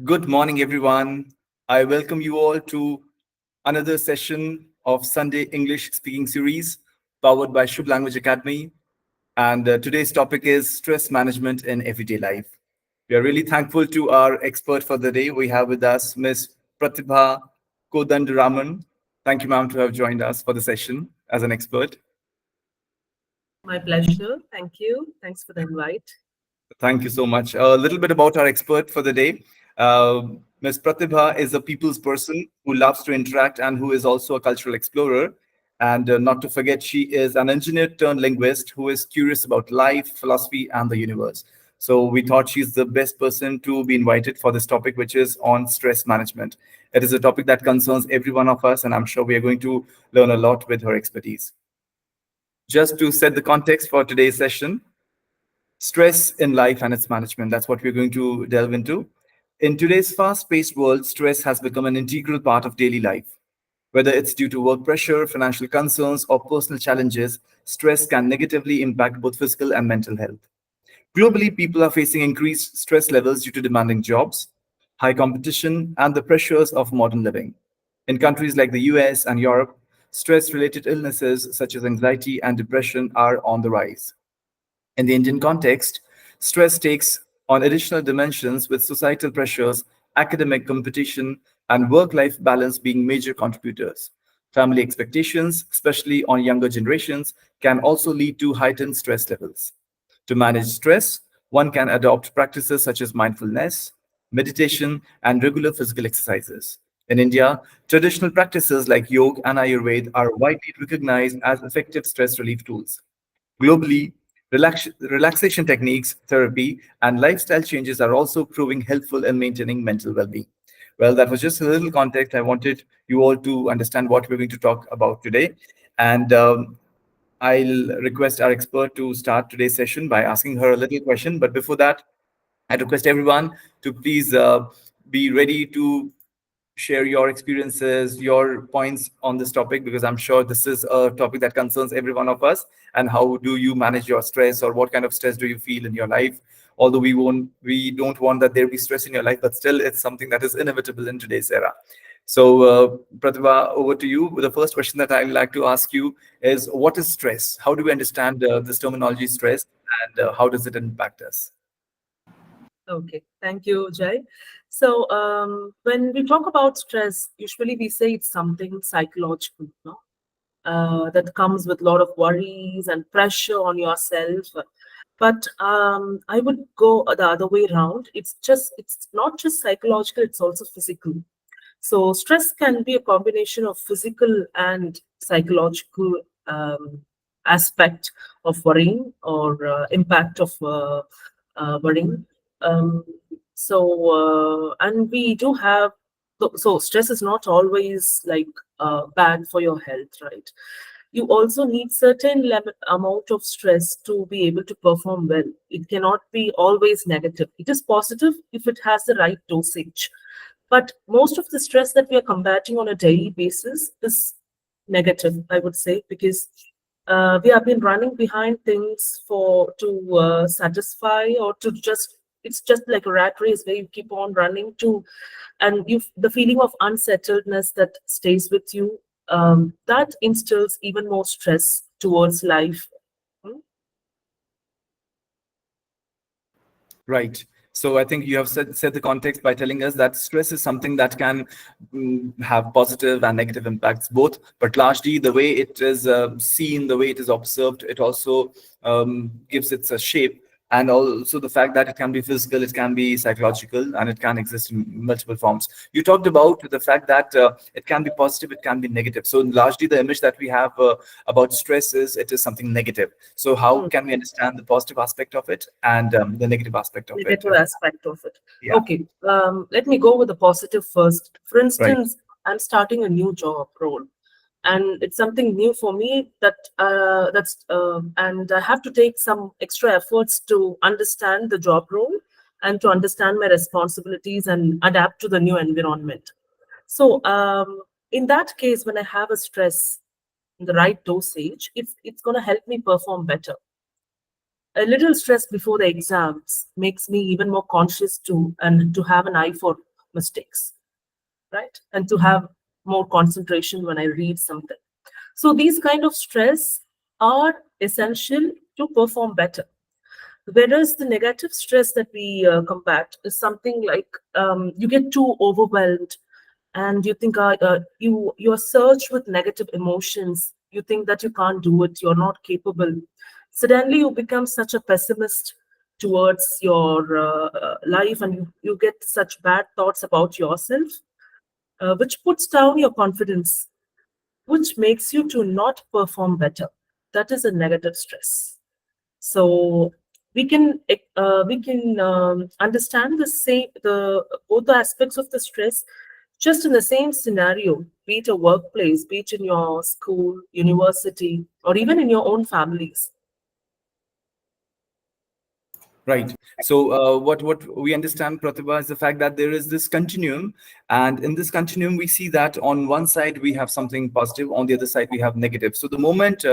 Good morning, everyone. I welcome you all to another session of Sunday English Speaking Series powered by Shubh Language Academy. And today's topic is stress management in everyday life. We are really thankful to our expert for the day. We have with us Miss Prathiba Kothandaraman. Thank you, ma'am, to have joined us for the session as an expert. My pleasure. Thank you. Thanks for the invite. Thank you so much. A little bit about our expert for the day. Ms. Pratibha is a people's person who loves to interact and who is also a cultural explorer. And not to forget, she is an engineer turned linguist who is curious about life, philosophy, and the universe. So we thought she's the best person to be invited for this topic, which is on stress management. It is a topic that concerns every one of us, and I'm sure we are going to learn a lot with her expertise. Just to set the context for today's session, stress in life and its management. That's what we're going to delve into. In today's fast paced world, stress has become an integral part of daily life. Whether it's due to work pressure, financial concerns, or personal challenges, stress can negatively impact both physical and mental health. Globally, people are facing increased stress levels due to demanding jobs, high competition, and the pressures of modern living. In countries like the US and Europe, stress related illnesses such as anxiety and depression are on the rise. In the Indian context, stress takes on additional dimensions with societal pressures, academic competition, and work life balance being major contributors. Family expectations, especially on younger generations, can also lead to heightened stress levels. To manage stress, one can adopt practices such as mindfulness, meditation, and regular physical exercises. In India, traditional practices like yoga and Ayurveda are widely recognized as effective stress relief tools. Globally, relaxation techniques, therapy, and lifestyle changes are also proving helpful in maintaining mental well being. Well, that was just a little context. I wanted you all to understand what we're going to talk about today. And I'll request our expert to start today's session by asking her a little question. But before that, I request everyone to please be ready to share your experiences, your points on this topic, because I'm sure this is a topic that concerns every one of us. And how do you manage your stress, or what kind of stress do you feel in your life? Although we don't want that there be stress in your life, but still, it's something that is inevitable in today's era. So, Pratibha, over to you. The first question that I'd like to ask you is, what is stress? How do we understand this terminology, stress, and how does it impact us? Okay. Thank you, Jai. So, when we talk about stress, usually we say it's something psychological, no? That comes with a lot of worries and pressure on yourself. But I would go the other way around. It's not just psychological; it's also physical. So, stress can be a combination of physical and psychological aspect of worrying or impact of worrying. Um, and we do have, so stress is not always like bad for your health, right? You also need certain amount of stress to be able to perform well. It cannot be always negative. It is positive if it has the right dosage, but most of the stress that we are combating on a daily basis is negative, I would say, because we have been running behind things for to satisfy or to just, it's just like a rat race where you keep on running to, and you, the feeling of unsettledness that stays with you, that instills even more stress towards life. Hmm? Right. So I think you have set the context by telling us that stress is something that can have positive and negative impacts both, but largely the way it is seen, the way it is observed, it also gives it a shape. And also the fact that it can be physical, it can be psychological, and it can exist in multiple forms. You talked about the fact that it can be positive, it can be negative. So largely the image that we have about stress is it is something negative. So how Hmm. can we understand the positive aspect of it and the negative aspect of it? Negative aspect of it. Yeah, Okay, let me go with the positive first. For right. instance, I'm starting a new job role, and it's something new for me and I have to take some extra efforts to understand the job role and to understand my responsibilities and adapt to the new environment. So, in that case, when I have a stress in the right dosage, it's going to help me perform better. A little stress before the exams makes me even more conscious to and to have an eye for mistakes, right? And to have more concentration when I read something. So these kind of stress are essential to perform better. Whereas the negative stress that we combat is something like you get too overwhelmed, and you think you are surged with negative emotions. You think that you can't do it, you're not capable. Suddenly, you become such a pessimist towards your life, and you get such bad thoughts about yourself, which puts down your confidence, which makes you to not perform better. That is a negative stress. So we can understand the both the aspects of the stress just in the same scenario, be it a workplace, be it in your school, university, or even in your own families. Right. So, what we understand, Pratibha, is the fact that there is this continuum, and in this continuum, we see that on one side we have something positive, on the other side we have negative. So, the moment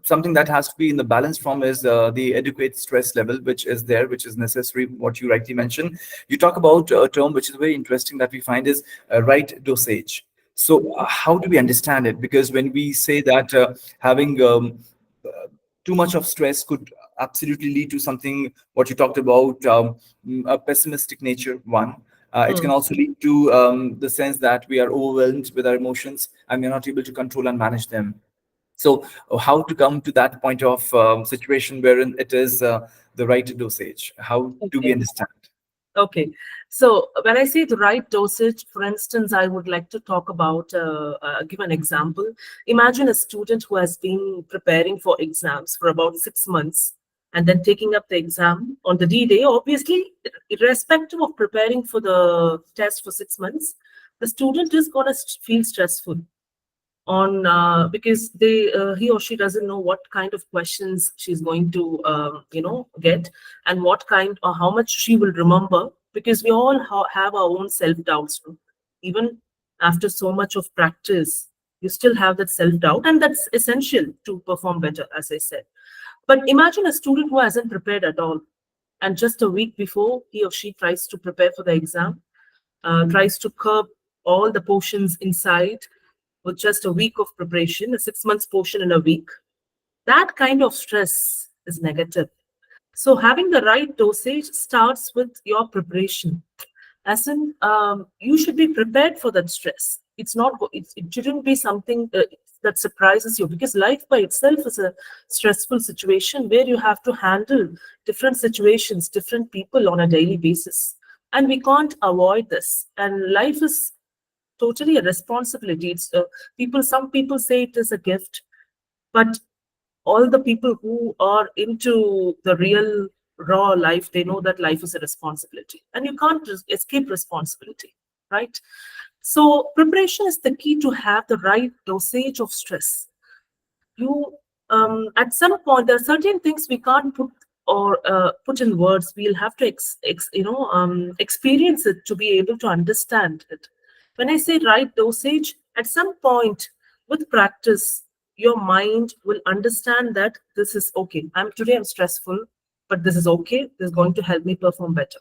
something that has to be in the balance form is the adequate stress level, which is there, which is necessary. What you rightly mentioned, you talk about a term which is very interesting that we find is right dosage. So, how do we understand it? Because when we say that having too much of stress could absolutely lead to something what you talked about, a pessimistic nature one. It can Hmm. also lead to the sense that we are overwhelmed with our emotions and we're not able to control and manage them. So how to come to that point of situation wherein it is the right dosage? How do we Okay. understand? Okay. So when I say the right dosage, for instance, I would like to talk about, give an example. Imagine a student who has been preparing for exams for about 6 months and then taking up the exam on the D day. Obviously, irrespective of preparing for the test for 6 months, the student is going to feel stressful on because they he or she doesn't know what kind of questions she's going to get, and what kind or how much she will remember, because we all have our own self doubts. Even after so much of practice, you still have that self doubt, and that's essential to perform better, as I said. But imagine a student who hasn't prepared at all, and just a week before he or she tries to prepare for the exam, tries to curb all the portions inside with just a week of preparation, a 6 months portion in a week. That kind of stress is negative. So having the right dosage starts with your preparation. As in, you should be prepared for that stress. It's not. It shouldn't be something that surprises you, because life by itself is a stressful situation where you have to handle different situations, different people on a daily basis, and we can't avoid this. And life is totally a responsibility. It's people. Some people say it is a gift, but all the people who are into the real raw life, they know that life is a responsibility, and you can't escape responsibility, right? So preparation is the key to have the right dosage of stress. You At some point there are certain things we can't put or put in words. We'll have to experience it to be able to understand it. When I say right dosage, at some point with practice, your mind will understand that this is okay. I'm stressful, but this is okay. This is going to help me perform better,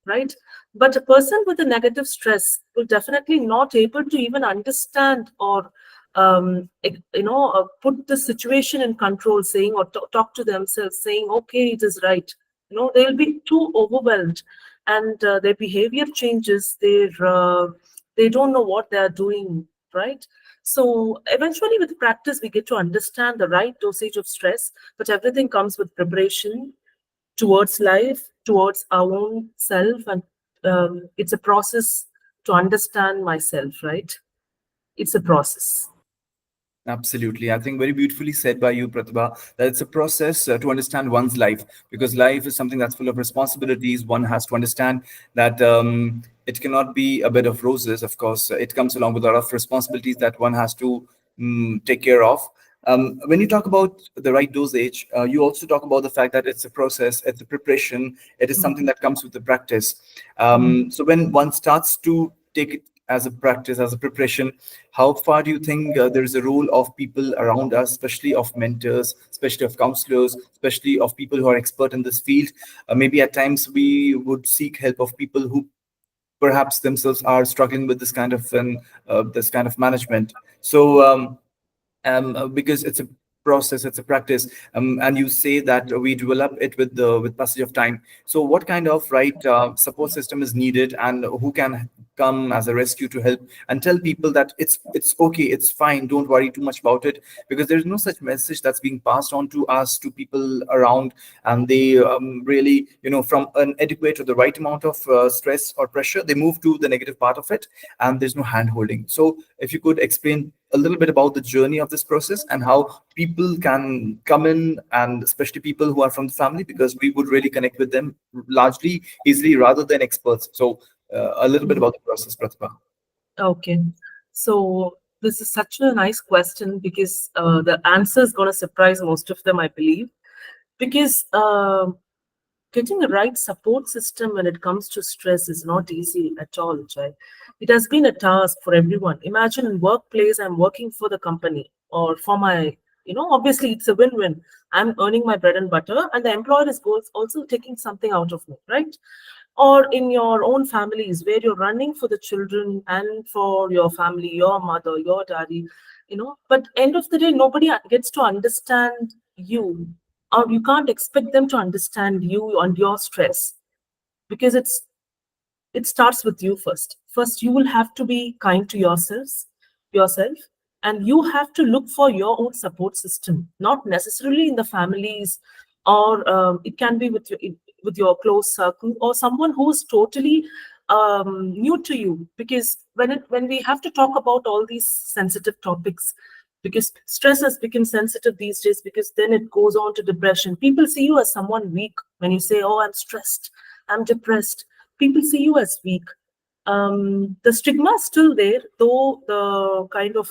right? But a person with a negative stress will definitely not able to even understand or put the situation in control, saying or talk to themselves, saying, okay, it is right. They'll be too overwhelmed, and their behavior changes. They don't know what they are doing, right? So eventually, with practice, we get to understand the right dosage of stress, but everything comes with preparation towards life, towards our own self, and it's a process to understand myself, right? It's a process. Absolutely. I think very beautifully said by you, Pratibha, that it's a process to understand one's life, because life is something that's full of responsibilities. One has to understand that it cannot be a bed of roses. Of course, it comes along with a lot of responsibilities that one has to take care of. When you talk about the right dosage, you also talk about the fact that it's a process, it's a preparation, it is something that comes with the practice. So when one starts to take it as a practice, as a preparation, how far do you think there is a role of people around us, especially of mentors, especially of counselors, especially of people who are expert in this field? Maybe at times we would seek help of people who perhaps themselves are struggling with this kind of management. So because it's a process, it's a practice, and you say that we develop it with the with passage of time. So what kind of right support system is needed, and who can come as a rescue to help and tell people that it's okay, it's fine, don't worry too much about it, because there's no such message that's being passed on to us, to people around, and they really, from an adequate or the right amount of stress or pressure, they move to the negative part of it, and there's no hand holding. So if you could explain a little bit about the journey of this process and how people can come in, and especially people who are from the family, because we would really connect with them largely easily rather than experts. So a little bit about the process, Pratibha. Okay. So this is such a nice question because the answer is going to surprise most of them, I believe. Because getting a right support system when it comes to stress is not easy at all, Jai. It has been a task for everyone. Imagine in workplace, I'm working for the company or for my, obviously it's a win-win. I'm earning my bread and butter, and the employer is also taking something out of me, right? Or in your own families where you're running for the children and for your family, your mother, your daddy, but end of the day, nobody gets to understand you, or you can't expect them to understand you and your stress, because it starts with you first. First, you will have to be kind to yourself, and you have to look for your own support system, not necessarily in the families, or it can be with your close circle or someone who is totally new to you. Because when we have to talk about all these sensitive topics, because stress has become sensitive these days, because then it goes on to depression. People see you as someone weak when you say, oh, I'm stressed, I'm depressed. People see you as weak. The stigma is still there, though the kind of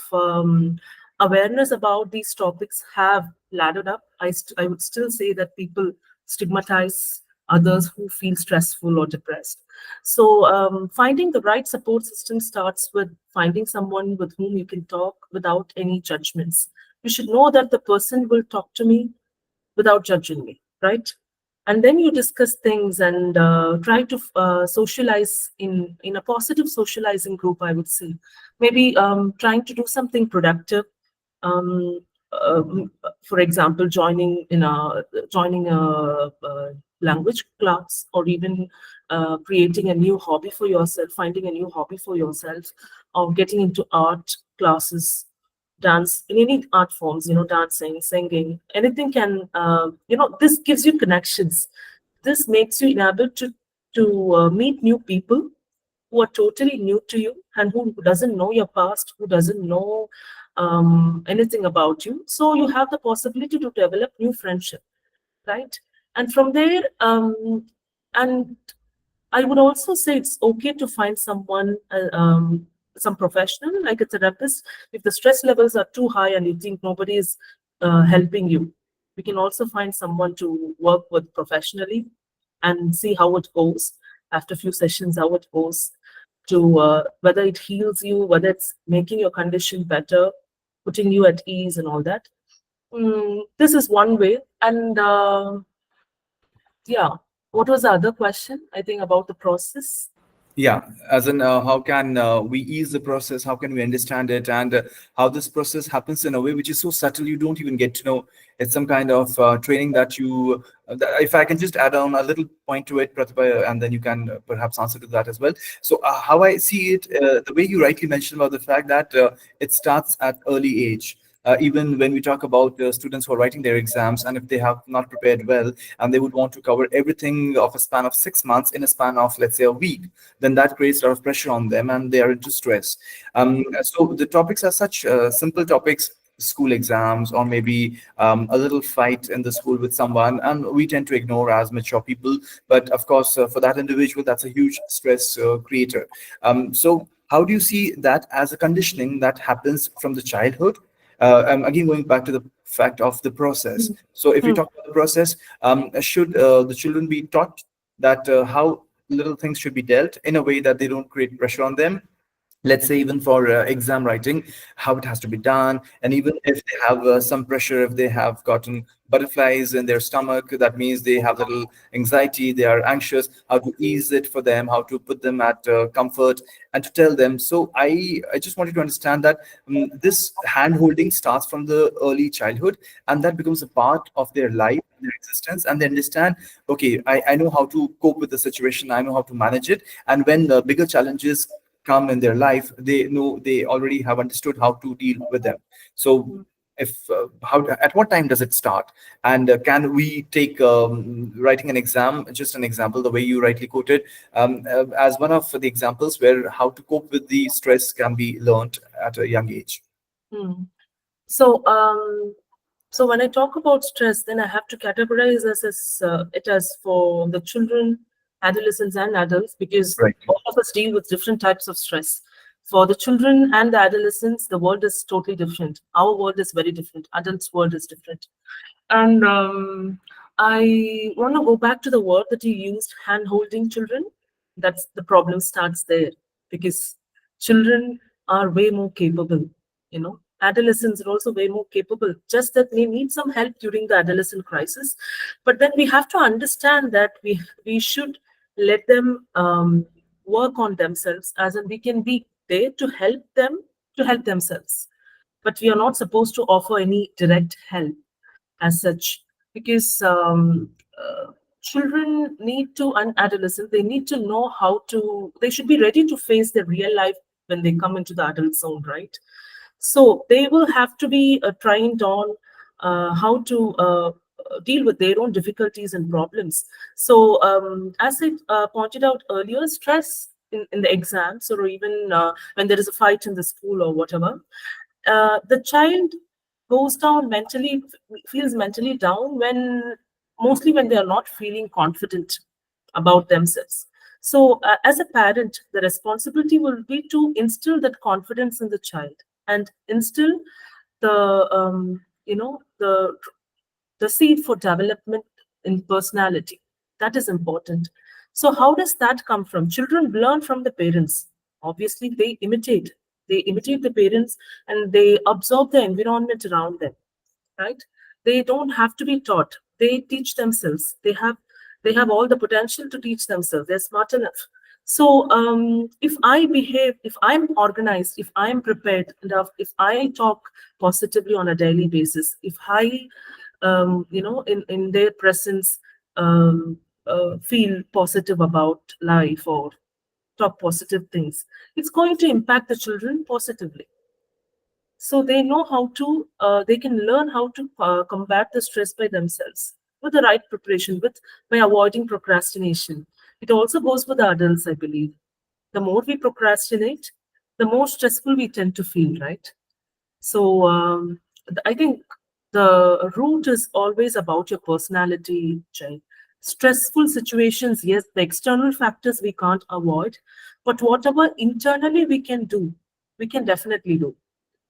awareness about these topics have laddered up. I would still say that people stigmatize others who feel stressful or depressed. So, finding the right support system starts with finding someone with whom you can talk without any judgments. You should know that the person will talk to me without judging me, right? And then you discuss things and try to socialize in a positive socializing group, I would say. Maybe trying to do something productive. Um, for example, joining a language class, or even creating a new hobby for yourself, finding a new hobby for yourself, or getting into art classes, dance in any art forms, dancing, singing, anything can, this gives you connections. This makes you able to meet new people who are totally new to you and who doesn't know your past, who doesn't know anything about you. So you have the possibility to develop new friendship, right? And from there, and I would also say it's okay to find someone, some professional, like a therapist. If the stress levels are too high and you think nobody is helping you, we can also find someone to work with professionally and see how it goes after a few sessions, how it goes, to whether it heals you, whether it's making your condition better, putting you at ease, and all that. This is one way. And yeah, what was the other question? I think about the process. Yeah, as in how can we ease the process? How can we understand it? And how this process happens in a way which is so subtle you don't even get to know. It's some kind of training that you. If I can just add on a little point to it, Pratibha, and then you can perhaps answer to that as well. So how I see it, the way you rightly mentioned about the fact that it starts at early age. Even when we talk about students who are writing their exams, and if they have not prepared well, and they would want to cover everything of a span of 6 months in a span of, let's say, a week, then that creates a lot of pressure on them, and they are into stress. So the topics are such simple topics, school exams, or maybe a little fight in the school with someone, and we tend to ignore as mature people. But of course, for that individual, that's a huge stress creator. So how do you see that as a conditioning that happens from the childhood? Again, going back to the fact of the process. So if we Hmm. talk about the process, should the children be taught that how little things should be dealt in a way that they don't create pressure on them? let's say even for exam writing, how it has to be done. And even if they have some pressure, if they have gotten butterflies in their stomach, that means they have little anxiety, they are anxious, how to ease it for them, how to put them at comfort, and to tell them. So I just wanted to understand that this hand holding starts from the early childhood, and that becomes a part of their life, their existence, and they understand, okay, I know how to cope with the situation, I know how to manage it. And when the bigger challenges come in their life, they know, they already have understood how to deal with them. So if how, at what time does it start? And can we take writing an exam, just an example, the way you rightly quoted, as one of the examples where how to cope with the stress can be learned at a young age? Hmm. So, so when I talk about stress, then I have to categorize it as for the children, adolescents, and adults, because Right. all of us deal with different types of stress. For the children and the adolescents, the world is totally different. Our world is very different. Adults' world is different. And I want to go back to the word that you used, hand holding children. That's the problem starts there, because children are way more capable. Adolescents are also way more capable. Just that they need some help during the adolescent crisis, but then we have to understand that we should let them work on themselves, as in we can be there to help them to help themselves, but we are not supposed to offer any direct help as such, because children need to, and adolescents, they need to know how to, they should be ready to face their real life when they come into the adult zone, right? So they will have to be trained on how to deal with their own difficulties and problems. So as I pointed out earlier, stress in the exams, or even when there is a fight in the school or whatever, the child goes down mentally, feels mentally down when, mostly when they are not feeling confident about themselves. So as a parent, the responsibility will be to instill that confidence in the child, and instill the the seed for development in personality. That is important. So, how does that come from? Children learn from the parents. Obviously, they imitate. They imitate the parents, and they absorb the environment around them, right? They don't have to be taught. They teach themselves. They have all the potential to teach themselves. They're smart enough. So if I behave, if I'm organized, if I'm prepared enough, if I talk positively on a daily basis, if I in their presence, feel positive about life, or talk positive things, it's going to impact the children positively. So they know how to, they can learn how to combat the stress by themselves, with the right preparation, with by avoiding procrastination. It also goes for the adults, I believe. The more we procrastinate, the more stressful we tend to feel, right? So I think the root is always about your personality, Jay. Stressful situations, yes, the external factors we can't avoid, but whatever internally we can do, we can definitely do.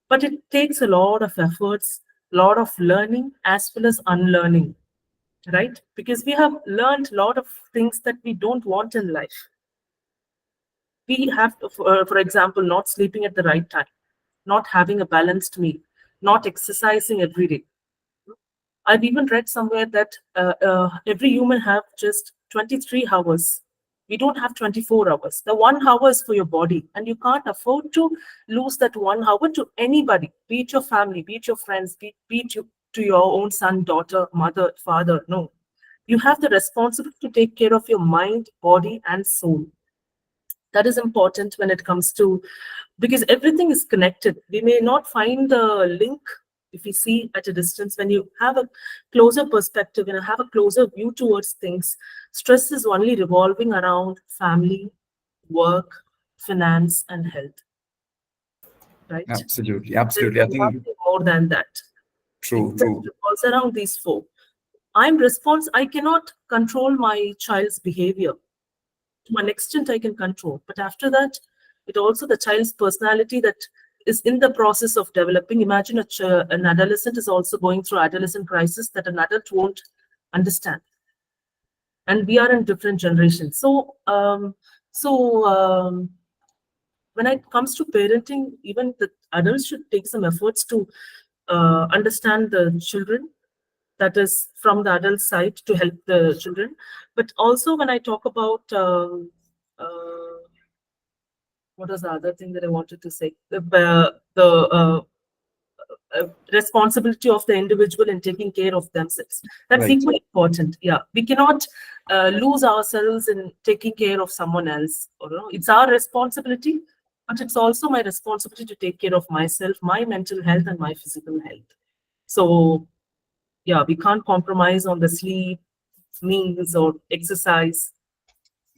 But it takes a lot of efforts, a lot of learning as well as unlearning, right? Because we have learned a lot of things that we don't want in life. We have, for example, not sleeping at the right time, not having a balanced meal, not exercising every day. I've even read somewhere that every human have just 23 hours. We don't have 24 hours. The 1 hour is for your body, and you can't afford to lose that 1 hour to anybody, be it your family, be it your friends, be it to your own son, daughter, mother, father. No. You have the responsibility to take care of your mind, body, and soul. That is important when it comes to, because everything is connected. We may not find the link if we see at a distance. When you have a closer perspective and have a closer view towards things, stress is only revolving around family, work, finance, and health, right? Absolutely, There is absolutely. I think nothing more than that. It true, just true. revolves around these four. I cannot control my child's behavior. To an extent I can control. But after that, it also the child's personality that is in the process of developing. Imagine an adolescent is also going through adolescent crisis that an adult won't understand. And we are in different generations. So when it comes to parenting, even the adults should take some efforts to understand the children, that is from the adult side to help the children. But also when I talk about what was the other thing that I wanted to say, responsibility of the individual in taking care of themselves, that's Right. equally important. Yeah, we cannot lose ourselves in taking care of someone else, or, you know, it's our responsibility, but it's also my responsibility to take care of myself, my mental health and my physical health. So yeah, we can't compromise on the sleep, meals or exercise.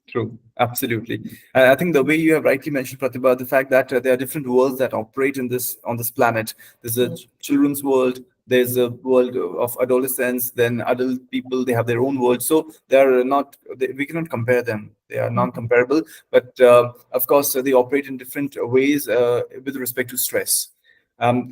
True, absolutely. And I think the way you have rightly mentioned, Pratibha, the fact that there are different worlds that operate in this on this planet. There's a Mm, children's world, there's a world of adolescents, then adult people. They have their own world, so they are not. We cannot compare them. They are non-comparable. But of course, they operate in different ways with respect to stress.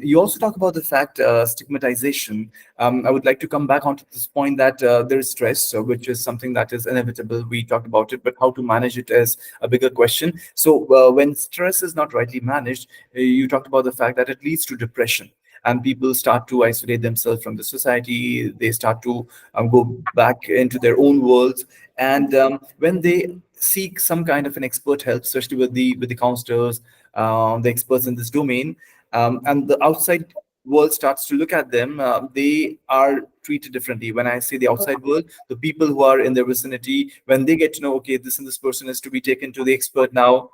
You also talk about the fact stigmatization. I would like to come back onto this point that there is stress, which is something that is inevitable. We talked about it, but how to manage it is a bigger question. So, when stress is not rightly managed, you talked about the fact that it leads to depression. And people start to isolate themselves from the society. They start to go back into their own worlds. And when they seek some kind of an expert help, especially with the counselors, the experts in this domain, and the outside world starts to look at them, they are treated differently. When I say the outside world, the people who are in their vicinity, when they get to know, okay, this and this person is to be taken to the expert now,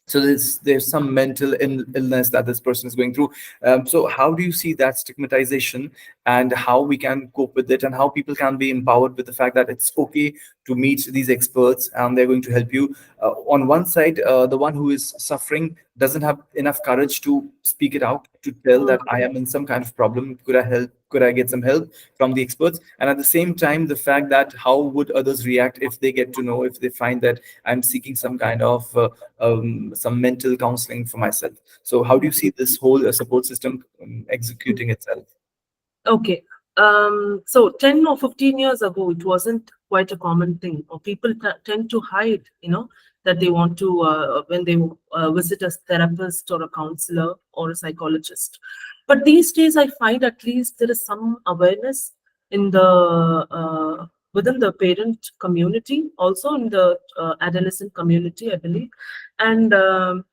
so there's some mental illness that this person is going through. So how do you see that stigmatization, and how we can cope with it, and how people can be empowered with the fact that it's okay to meet these experts and they're going to help you? On one side, the one who is suffering doesn't have enough courage to speak it out, to tell that I am in some kind of problem, could I help, could I get some help from the experts? And at the same time, the fact that how would others react if they get to know, if they find that I'm seeking some kind of some mental counseling for myself. So how do you see this whole support system executing itself? Okay. So 10 or 15 years ago, it wasn't quite a common thing, or people tend to hide, that they want to, when they visit a therapist or a counselor or a psychologist. But these days, I find at least there is some awareness in the within the parent community, also in the adolescent community, I believe. And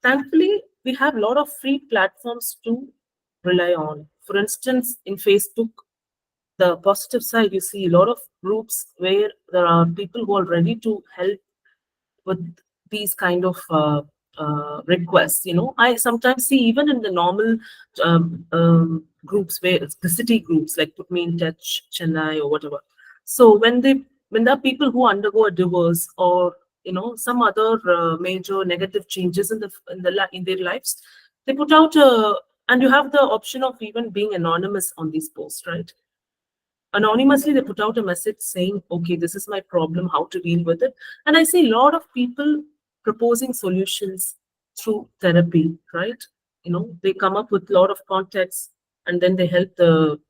thankfully, we have a lot of free platforms to rely on. For instance, in Facebook, the positive side, you see a lot of groups where there are people who are ready to help with these kind of requests. I sometimes see even in the normal groups, where it's the city groups like Put Me in Touch, Chennai, or whatever. So when there are people who undergo a divorce, or some other major negative changes in their lives, they put out a, and you have the option of even being anonymous on these posts, right? Anonymously, they put out a message saying, okay, this is my problem, how to deal with it. And I see a lot of people proposing solutions through therapy, right? They come up with a lot of context, and then they help the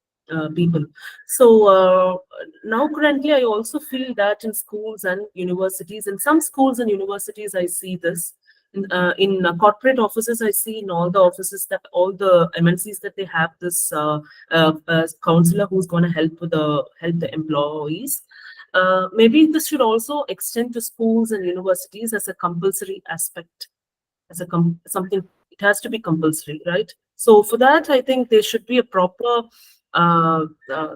people. So now currently I also feel that in schools and universities, in some schools and universities I see this. In corporate offices, I see in all the offices, that all the MNCs, that they have this counselor who's going to help the employees. Maybe this should also extend to schools and universities as a compulsory aspect, as something. It has to be compulsory, right? So for that, I think there should be a uh, uh,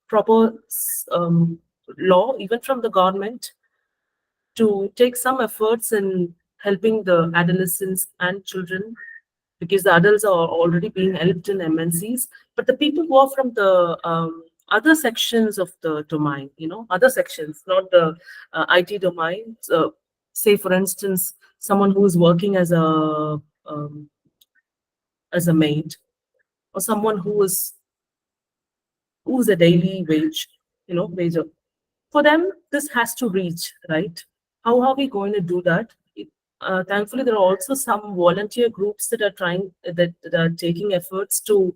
proper law, even from the government, to take some efforts in helping the adolescents and children, because the adults are already being helped in MNCs. But the people who are from the other sections of the domain, other sections, not the IT domain. Say, for instance, someone who is working um, as a maid, or someone who's a daily wage. For them, this has to reach, right? How are we going to do that? Thankfully, there are also some volunteer groups that are taking efforts to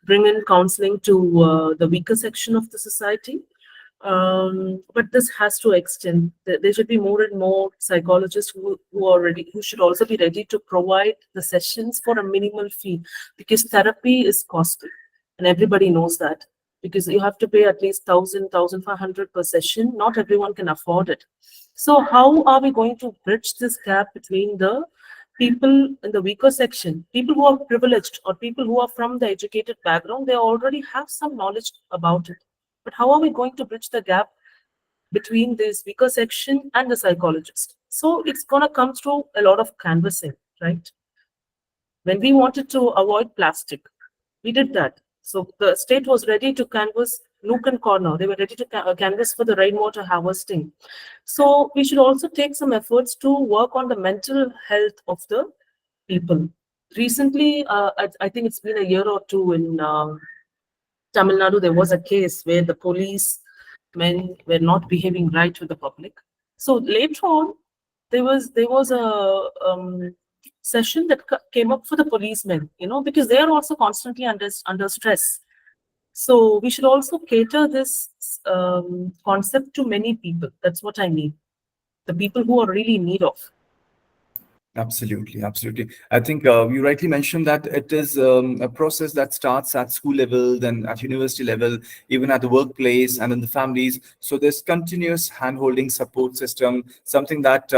bring in counseling to the weaker section of the society. But this has to extend. There should be more and more psychologists who are ready, who should also be ready to provide the sessions for a minimal fee, because therapy is costly, and everybody knows that. Because you have to pay at least 1,500 per session. Not everyone can afford it. So how are we going to bridge this gap between the people in the weaker section, people who are privileged or people who are from the educated background? They already have some knowledge about it, but how are we going to bridge the gap between this weaker section and the psychologist? So it's going to come through a lot of canvassing, right? When we wanted to avoid plastic, we did that. So the state was ready to canvass nook and corner. They were ready to canvass for the rainwater harvesting. So we should also take some efforts to work on the mental health of the people. Recently, I think it's been a year or two in Tamil Nadu, there was a case where the police men were not behaving right with the public. So later on, there was a session that came up for the policemen, because they are also constantly under stress. So we should also cater this concept to many people. That's what I mean. The people who are really in need of. Absolutely, absolutely. I think you rightly mentioned that it is a process that starts at school level, then at university level, even at the workplace and in the families. So there's continuous hand-holding support system, something that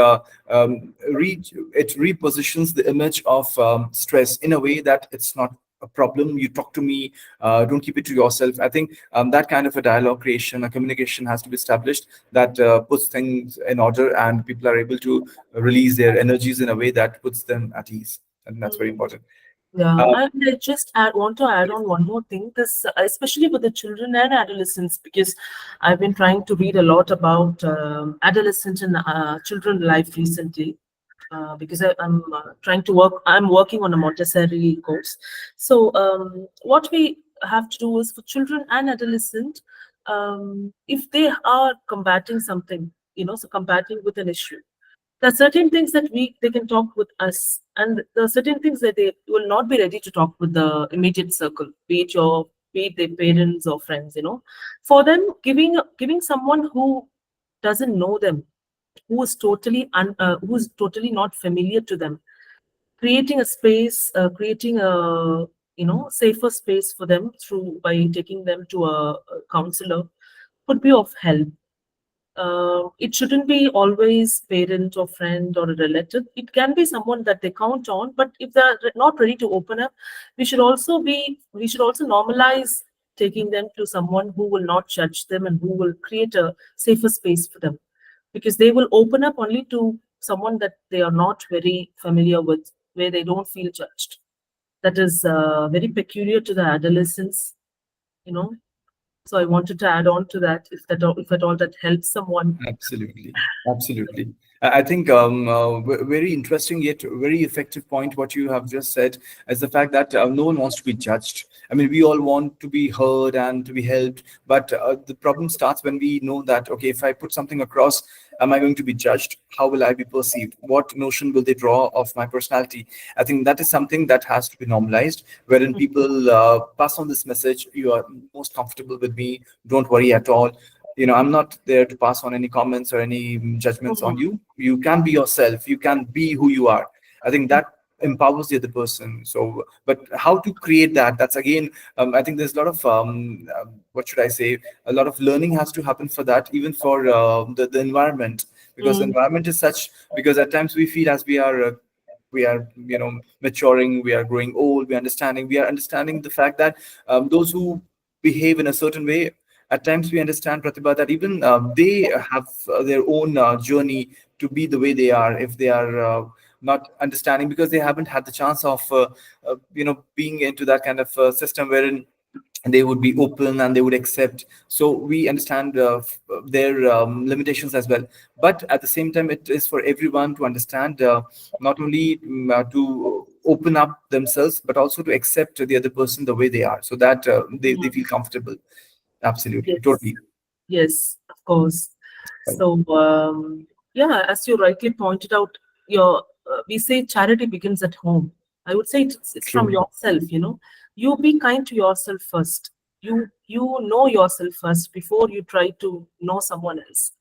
it repositions the image of stress in a way that it's not a problem. You talk to me, don't keep it to yourself. I think that kind of a dialogue creation, a communication has to be established that puts things in order, and people are able to release their energies in a way that puts them at ease. And that's very important. Yeah, Uh, and want to add on one more thing. This, especially with the children and adolescents, because I've been trying to read a lot about adolescent and children life recently. Because I'm trying to work. I'm working on a Montessori course. So what we have to do is for children and adolescent, if they are combating something, so combating with an issue, there are certain things that we they can talk with us, and there are certain things that they will not be ready to talk with the immediate circle, be it their parents or friends. For them, giving someone who doesn't know them, who is totally not familiar to them, creating a space, creating a safer space for them through by taking them to a counselor could be of help. It shouldn't be always parent or friend or a relative. It can be someone that they count on. But if they're not ready to open up, we should also normalize taking them to someone who will not judge them and who will create a safer space for them, because they will open up only to someone that they are not very familiar with, where they don't feel judged. That is very peculiar to the adolescents, you know. So I wanted to add on to that, if at all that helps someone. Absolutely, absolutely. I think very interesting yet very effective point what you have just said is the fact that no one wants to be judged. I mean, we all want to be heard and to be helped, but the problem starts when we know that okay, if I put something across, am I going to be judged? How will I be perceived? What notion will they draw of my personality? I think that is something that has to be normalized, wherein people pass on this message: you are most comfortable with me. Don't worry at all. I'm not there to pass on any comments or any judgments on Mhm. you. You can be yourself. You can be who you are. I think that empowers the other person. So but how to create that, that's again, I think there's a lot of what should I say, a lot of learning has to happen for that, even for the environment, because the Mm, environment is such, because at times we feel as we are maturing, we are growing old, we are understanding the fact that those who behave in a certain way, at times we understand, Pratibha, that even they have their own journey to be the way they are, if they are not understanding, because they haven't had the chance of being into that kind of system wherein they would be open and they would accept. So we understand their limitations as well, but at the same time it is for everyone to understand, not only to open up themselves, but also to accept the other person the way they are, so that they mhm. feel comfortable. Absolutely, Yes, totally yes, of course. right. So, yeah, as you rightly pointed out, we say charity begins at home. I would say it's from True. yourself. You be kind to yourself first. You know yourself first before you try to know someone else.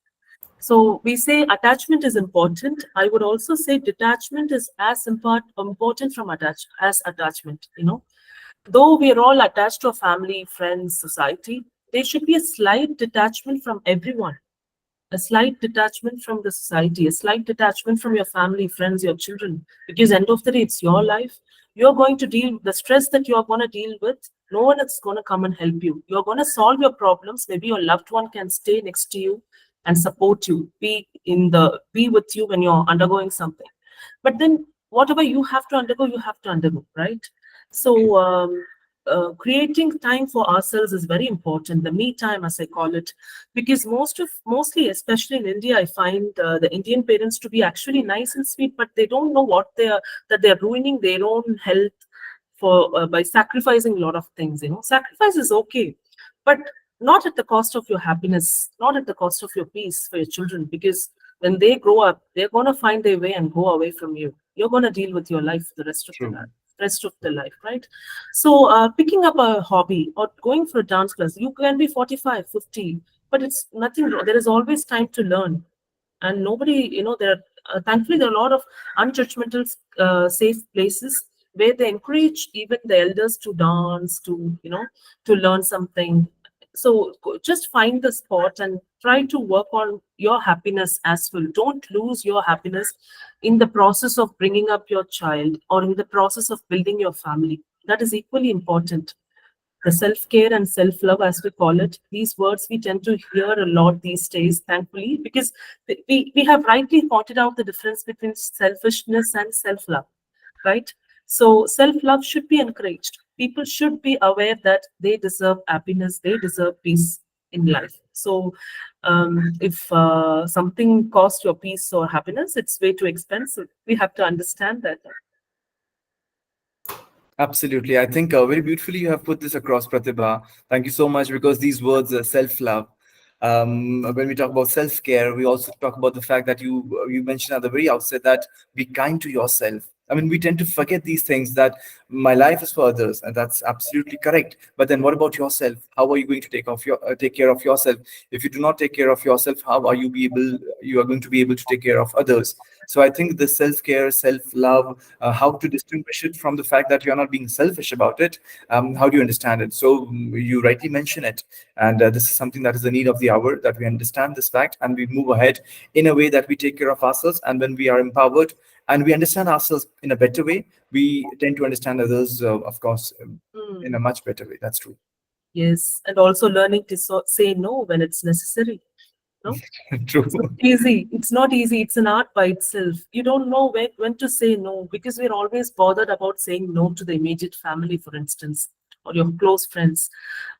So we say attachment is important. I would also say detachment is as important from attachment. Though we are all attached to our family, friends, society, there should be a slight detachment from everyone, a slight detachment from the society, a slight detachment from your family, friends, your children. Because end of the day, it's your life. You're going to deal the stress that you're going to deal with. No one is going to come and help you. You're going to solve your problems. Maybe your loved one can stay next to you and support you, be with you when you're undergoing something. But then whatever you have to undergo, you have to undergo, right? So creating time for ourselves is very important. The me time, as I call it, because mostly, especially in India, I find the Indian parents to be actually nice and sweet, but they don't know that they're ruining their own health for by sacrificing a lot of things. Sacrifice is okay, but not at the cost of your happiness, not at the cost of your peace for your children, because when they grow up, they're going to find their way and go away from you. You're going to deal with your life the True. rest of the life, right? So picking up a hobby or going for a dance class, you can be 45, 50, but it's nothing wrong. There is always time to learn. And nobody, there are thankfully there are a lot of unjudgmental safe places where they encourage even the elders to dance, to learn something. So just find the spot and try to work on your happiness as well. Don't lose your happiness in the process of bringing up your child or in the process of building your family. That is equally important. The self care and self love, as we call it, these words we tend to hear a lot these days, thankfully, because we have rightly pointed out the difference between selfishness and self love, right? So, self love should be encouraged. People should be aware that they deserve happiness, they deserve peace in life. So, if something costs your peace or happiness, it's way too expensive. We have to understand that. Absolutely. I think very beautifully you have put this across, Pratibha. Thank you so much because these words, self love. When we talk about self care, we also talk about the fact that you mentioned at the very outset that be kind to yourself. I mean, we tend to forget these things that my life is for others, and that's absolutely correct. But then, what about yourself? How are you going to take care of yourself? If you do not take care of yourself, how are you are going to be able to take care of others? So I think the self care, self love, how to distinguish it from the fact that you're not being selfish about it. How do you understand it? So you rightly mention it, and this is something that is the need of the hour, that we understand this fact and we move ahead in a way that we take care of ourselves. And when we are empowered and we understand ourselves in a better way, we tend to understand others, of course, in a Mm. much better way. That's true. Yes, and also learning to say no when it's necessary. No, it's not True. easy. It's not easy. It's an art by itself. You don't know when to say no because we're always bothered about saying no to the immediate family, for instance, or your close friends.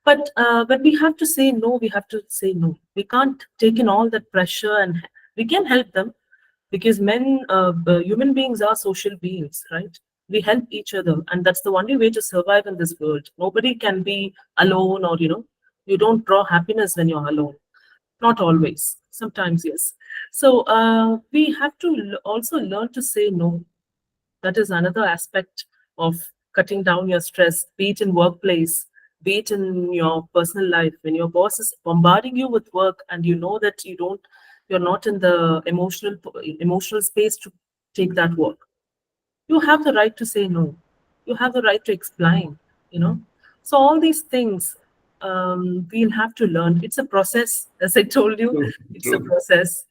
But when we have to say no, we have to say no. We can't take in all that pressure, and we can help them because human beings are social beings, right? We help each other, and that's the only way to survive in this world. Nobody can be alone, or you don't draw happiness when you're alone. Not always. Sometimes, yes. So we have to also learn to say no. That is another aspect of cutting down your stress, be it in workplace, be it in your personal life. When your boss is bombarding you with work and you know that you're not in the emotional space to take that work, you have the right to say no. You have the right to explain, you know. So all these things we'll have to learn. It's a process, as I told you. True. It's a True. process.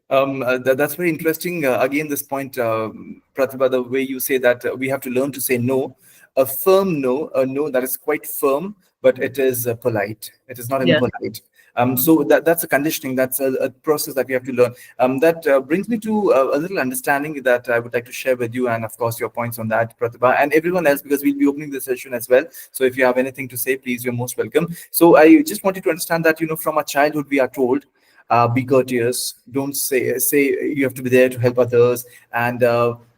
That's very interesting. Again, this point, Pratibha, the way you say that we have to learn to say no, a firm no, a no that is quite firm, but it is polite. It is not Yeah. impolite. Mm, So that's a conditioning. That's a process that we have to learn. That brings me to a little understanding that I would like to share with you, and of course your points on that, Pratibha, and everyone else, because we'll be opening the session as well. So if you have anything to say, please, you're most welcome. So I just wanted to understand that from our childhood we are told be courteous, don't say you have to be there to help others, and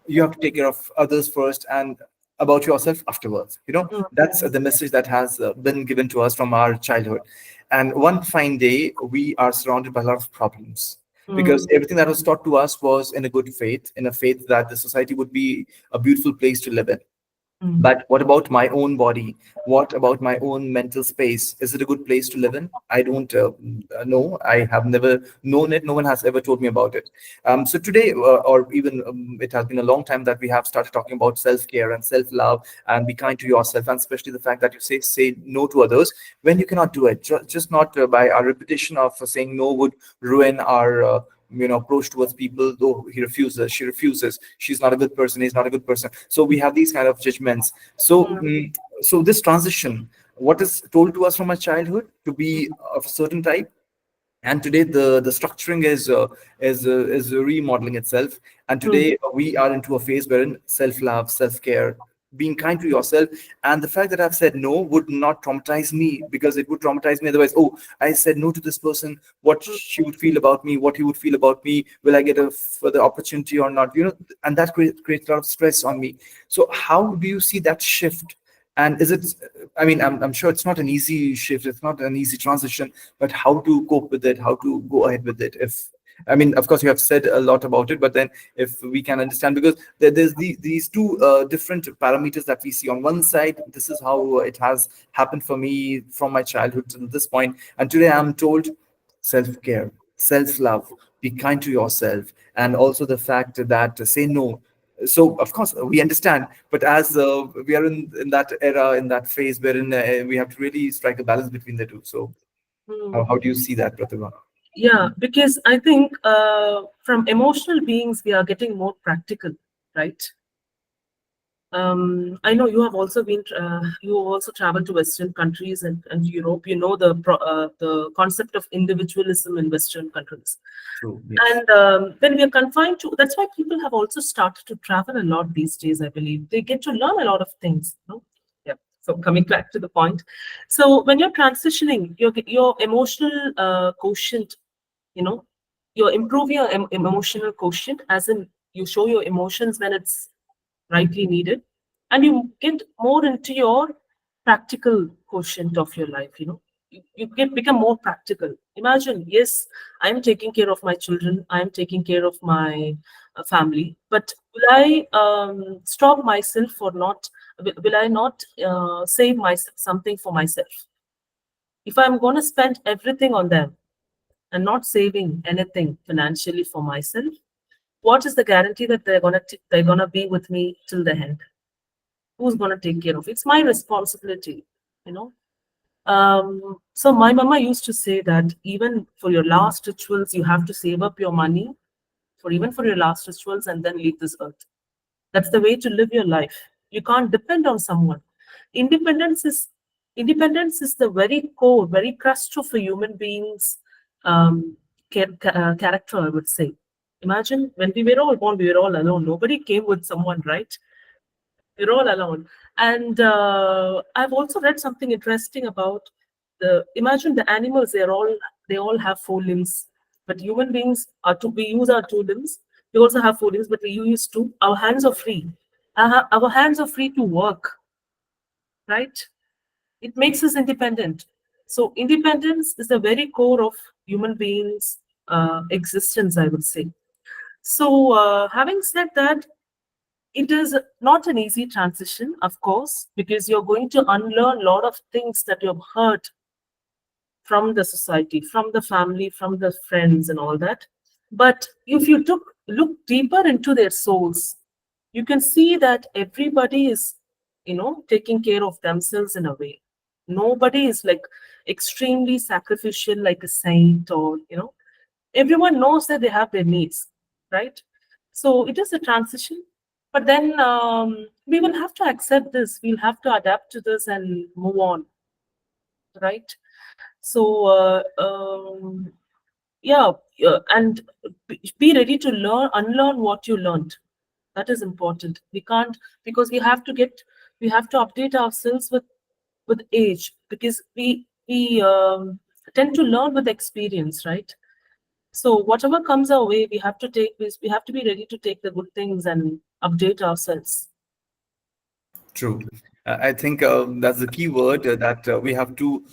you have to take care of others first and about yourself afterwards. mm, That's the message that has been given to us from our childhood. And one fine day we are surrounded by a lot of problems, because mm, everything that was taught to us was in a good faith, in a faith that the society would be a beautiful place to live in. Mm. But what about my own body? What about my own mental space? Is it a good place to live in? I don't know. I have never known it. No one has ever told me about it. So today, or even it has been a long time that we have started talking about self-care and self-love and be kind to yourself, and especially the fact that you say no to others when you cannot do it. Just not by our repetition of saying no would ruin our approach towards people. Though he refuses, she refuses, she's not a good person, he's not a good person, so we have these kind of judgments. So so this transition, what is told to us from our childhood to be of a certain type, and today the structuring is remodeling itself, and Mm. today we are into a phase wherein self-love, self-care, being kind to yourself, and the fact that I've said no would not traumatize me, because it would traumatize me otherwise. Oh, I said no to this person, what she would feel about me, what he would feel about me, will I get a further opportunity or not, and that creates a lot of stress on me. So how do you see that shift? And is it, I mean, I'm sure it's not an easy shift, it's not an easy transition, but how to cope with it, how to go ahead with it? If, I mean, of course you have said a lot about it, but then if we can understand, because there's these two different parameters that we see. On one side, this is how it has happened for me from my childhood to this point, and today I'm told self-care, self-love, be kind to yourself, and also the fact that say no. So of course we understand, but as we are in that era, in that phase wherein we have to really strike a balance between the two. So Mm. how do you see that, Pratibha? Yeah, because I think from emotional beings, we are getting more practical, right? I know you have also you also traveled to Western countries and Europe. You know the concept of individualism in Western countries. True, yes. And when we are confined to, that's why people have also started to travel a lot these days, I believe. They get to learn a lot of things. No? Yeah. So coming back to the point. So when you're transitioning, your emotional quotient, you know, you improve your emotional quotient, as in you show your emotions when it's rightly needed, and you get more into your practical quotient of your life. You get become more practical. Imagine, yes, I'm taking care of my children, I'm taking care of my family, but will I stop myself for not, will I not save myself something for myself? If I'm going to spend everything on them and not saving anything financially for myself, what is the guarantee that they're gonna be with me till the end? Who's gonna take care of it? It's my responsibility, you know. So my mama used to say that even for your last rituals, you have to save up your money for even for your last rituals and then leave this earth. That's the way to live your life. You can't depend on someone. Independence is independence is the very core, very crust of a human being's um, character, I would say. Imagine when we were all born, we were all alone. Nobody came with someone, right? We're all alone. And I've also read something interesting about the. Imagine the animals. They all have four limbs, but human beings are two. We use our two limbs. We also have four limbs, but we use two. Our hands are free. Our hands are free to work, right? It makes us independent. So independence is the very core of human beings' existence, I would say. So having said that, it is not an easy transition, of course, because you're going to unlearn a lot of things that you've heard from the society, from the family, from the friends, and all that. But if you look deeper into their souls, you can see that everybody is, taking care of themselves in a way. Nobody is like extremely sacrificial, like a saint, or everyone knows that they have their needs, right? So it is a transition, but then we will have to accept this. We'll have to adapt to this and move on, right? So yeah, yeah, and be ready to unlearn what you learned. That is important. We can't, because we have to update ourselves with age, because we tend to learn with experience, right? So whatever comes our way, we have to be ready to take the good things and update ourselves. True. I think that's the key word, that we have to.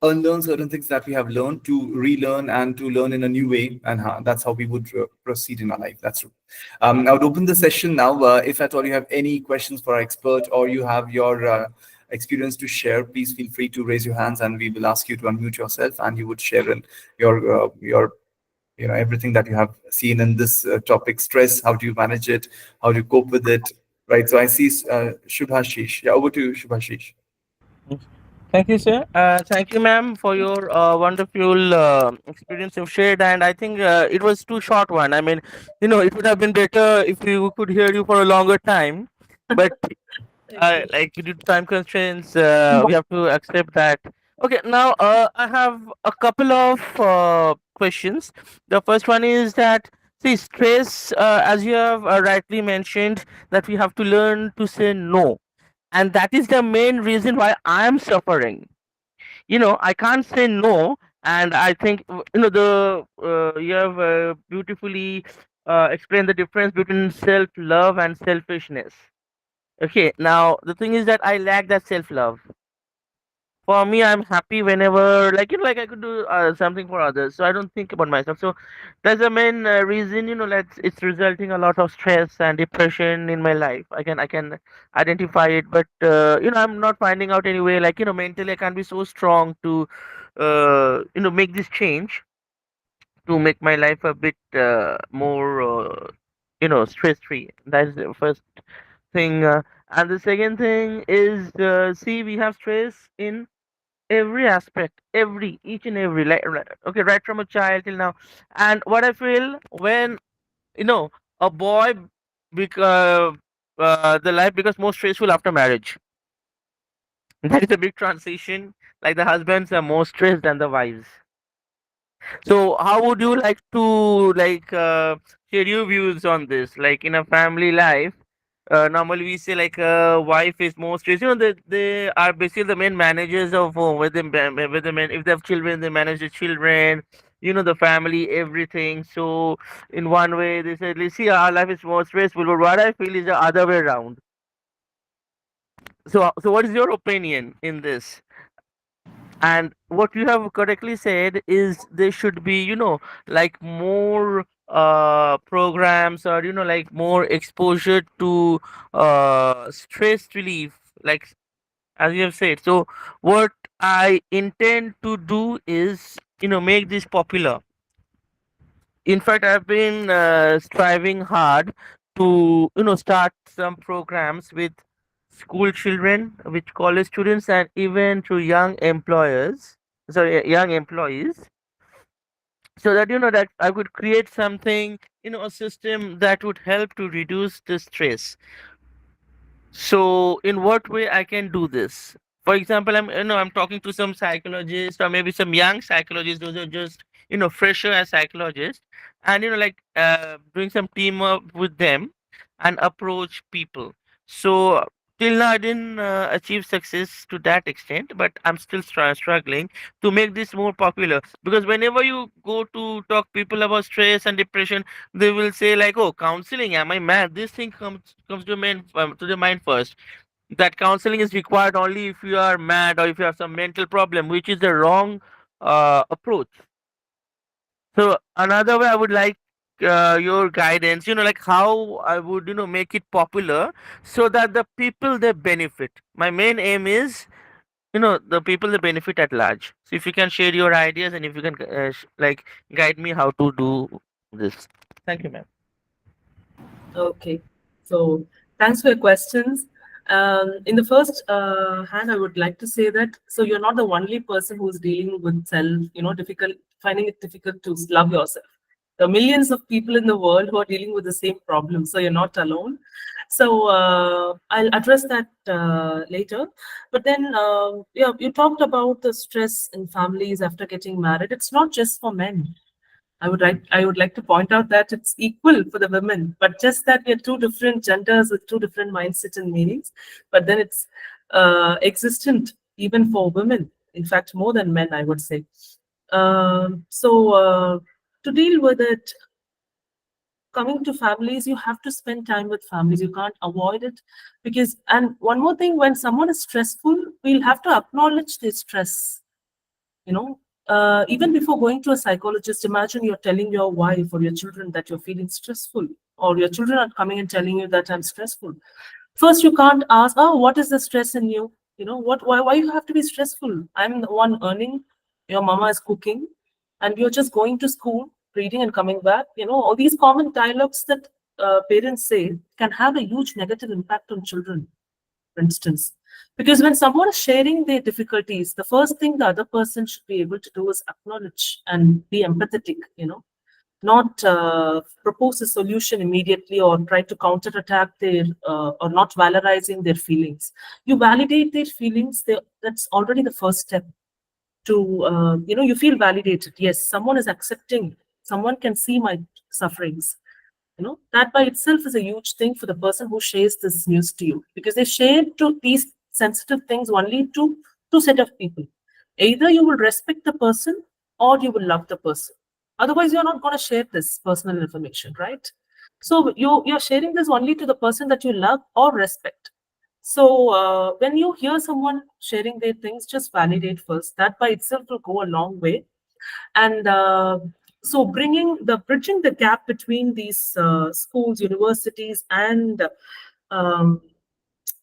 unlearn certain things that we have learned, to relearn and to learn in a new way, and that's how we would proceed in our life. That's true. I would open the session now. If at all you have any questions for our expert, or you have your experience to share, please feel free to raise your hands, and we will ask you to unmute yourself, and you would share in your everything that you have seen in this topic. Stress, how do you manage it, how do you cope with it, right? So I see Shubhashish. Yeah, over to you, Shubhashish. Thank you, sir. Thank you, ma'am, for your wonderful experience you've shared. And I think it was too short one. I mean, it would have been better if we could hear you for a longer time. But Thank you. like due to time constraints, we have to accept that. Okay, now I have a couple of questions. The first one is that, see, stress, as you have rightly mentioned, that we have to learn to say no, and that is the main reason why I am suffering. I can't say no, and I think the you have beautifully explained the difference between self love and selfishness. Okay, now the thing is that I lack that self love. For me, I'm happy whenever, like, like I could do something for others, so I don't think about myself. So that's the main reason, that it's resulting a lot of stress and depression in my life. I can identify it, but I'm not finding out any way. Like, mentally, I can't be so strong to make this change, to make my life a bit more stress free. That's the first thing. And the second thing is, see, we have stress in every aspect, each and every, like, okay, right from a child till now. And what I feel, when a boy the life becomes more stressful after marriage. That is a big transition. Like, the husbands are more stressed than the wives. So how would you like to, like, share your views on this? Like, in a family life, normally we say, like, a wife is more stressed. They are basically the main managers of home. With the men, if they have children, they manage the children. The family, everything. So in one way, they say, "Let's see, our life is more stressful." But what I feel is the other way around. So what is your opinion in this? And what you have correctly said is there should be, like, more programs, or like more exposure to stress relief, like, as you have said. So what I intend to do is, make this popular. In fact, I've been striving hard to, start some programs with school children, with college students, and even to young employees, so that, that I could create something, a system that would help to reduce the stress. So in what way I can do this? For example, I'm talking to some psychologists, or maybe some young psychologists, those are just, fresher as psychologists, and, like, doing some team up with them and approach people. So till now I didn't achieve success to that extent, but I'm still struggling to make this more popular, because whenever you go to talk people about stress and depression, they will say, like, "Oh, counseling, am I mad?" This thing comes to the mind first, that counseling is required only if you are mad, or if you have some mental problem, which is the wrong approach. So another way I would like your guidance, like, how I would, make it popular, so that the people they benefit. My main aim is, the people they benefit at large. So if you can share your ideas, and if you can like, guide me how to do this. Thank you, ma'am. Okay. So thanks for your questions. In the first hand, I would like to say that so you're not the only person who's dealing with finding it difficult to love yourself. There are millions of people in the world who are dealing with the same problem, so you're not alone. So I'll address that later. But then, yeah, you talked about the stress in families after getting married. It's not just for men. I would like to point out that it's equal for the women, but just that we are two different genders with two different mindsets and meanings. But then it's existent even for women. In fact, more than men, I would say. So to deal with it, coming to families, you have to spend time with families. You can't avoid it and one more thing, when someone is stressful, we'll have to acknowledge the stress. Even before going to a psychologist, imagine you're telling your wife or your children that you're feeling stressful, or your children are coming and telling you that I'm stressful. First, you can't ask, oh, what is the stress in you? Why you have to be stressful? I'm the one earning, your mama is cooking, and you're just going to school, reading and coming back. All these common dialogues that parents say can have a huge negative impact on children, for instance. Because when someone is sharing their difficulties, the first thing the other person should be able to do is acknowledge and be empathetic, not propose a solution immediately or try to counterattack their, or not valorizing their feelings. You validate their feelings, that's already the first step to, you feel validated. Yes, someone is accepting, someone can see my sufferings. That by itself is a huge thing for the person who shares this news to you, because they share to these sensitive things only to two set of people. Either you will respect the person or you will love the person. Otherwise, you're not going to share this personal information, right? So you're sharing this only to the person that you love or respect. So when you hear someone sharing their things, just validate first. That by itself will go a long way. And so bridging the gap between these schools, universities, and um,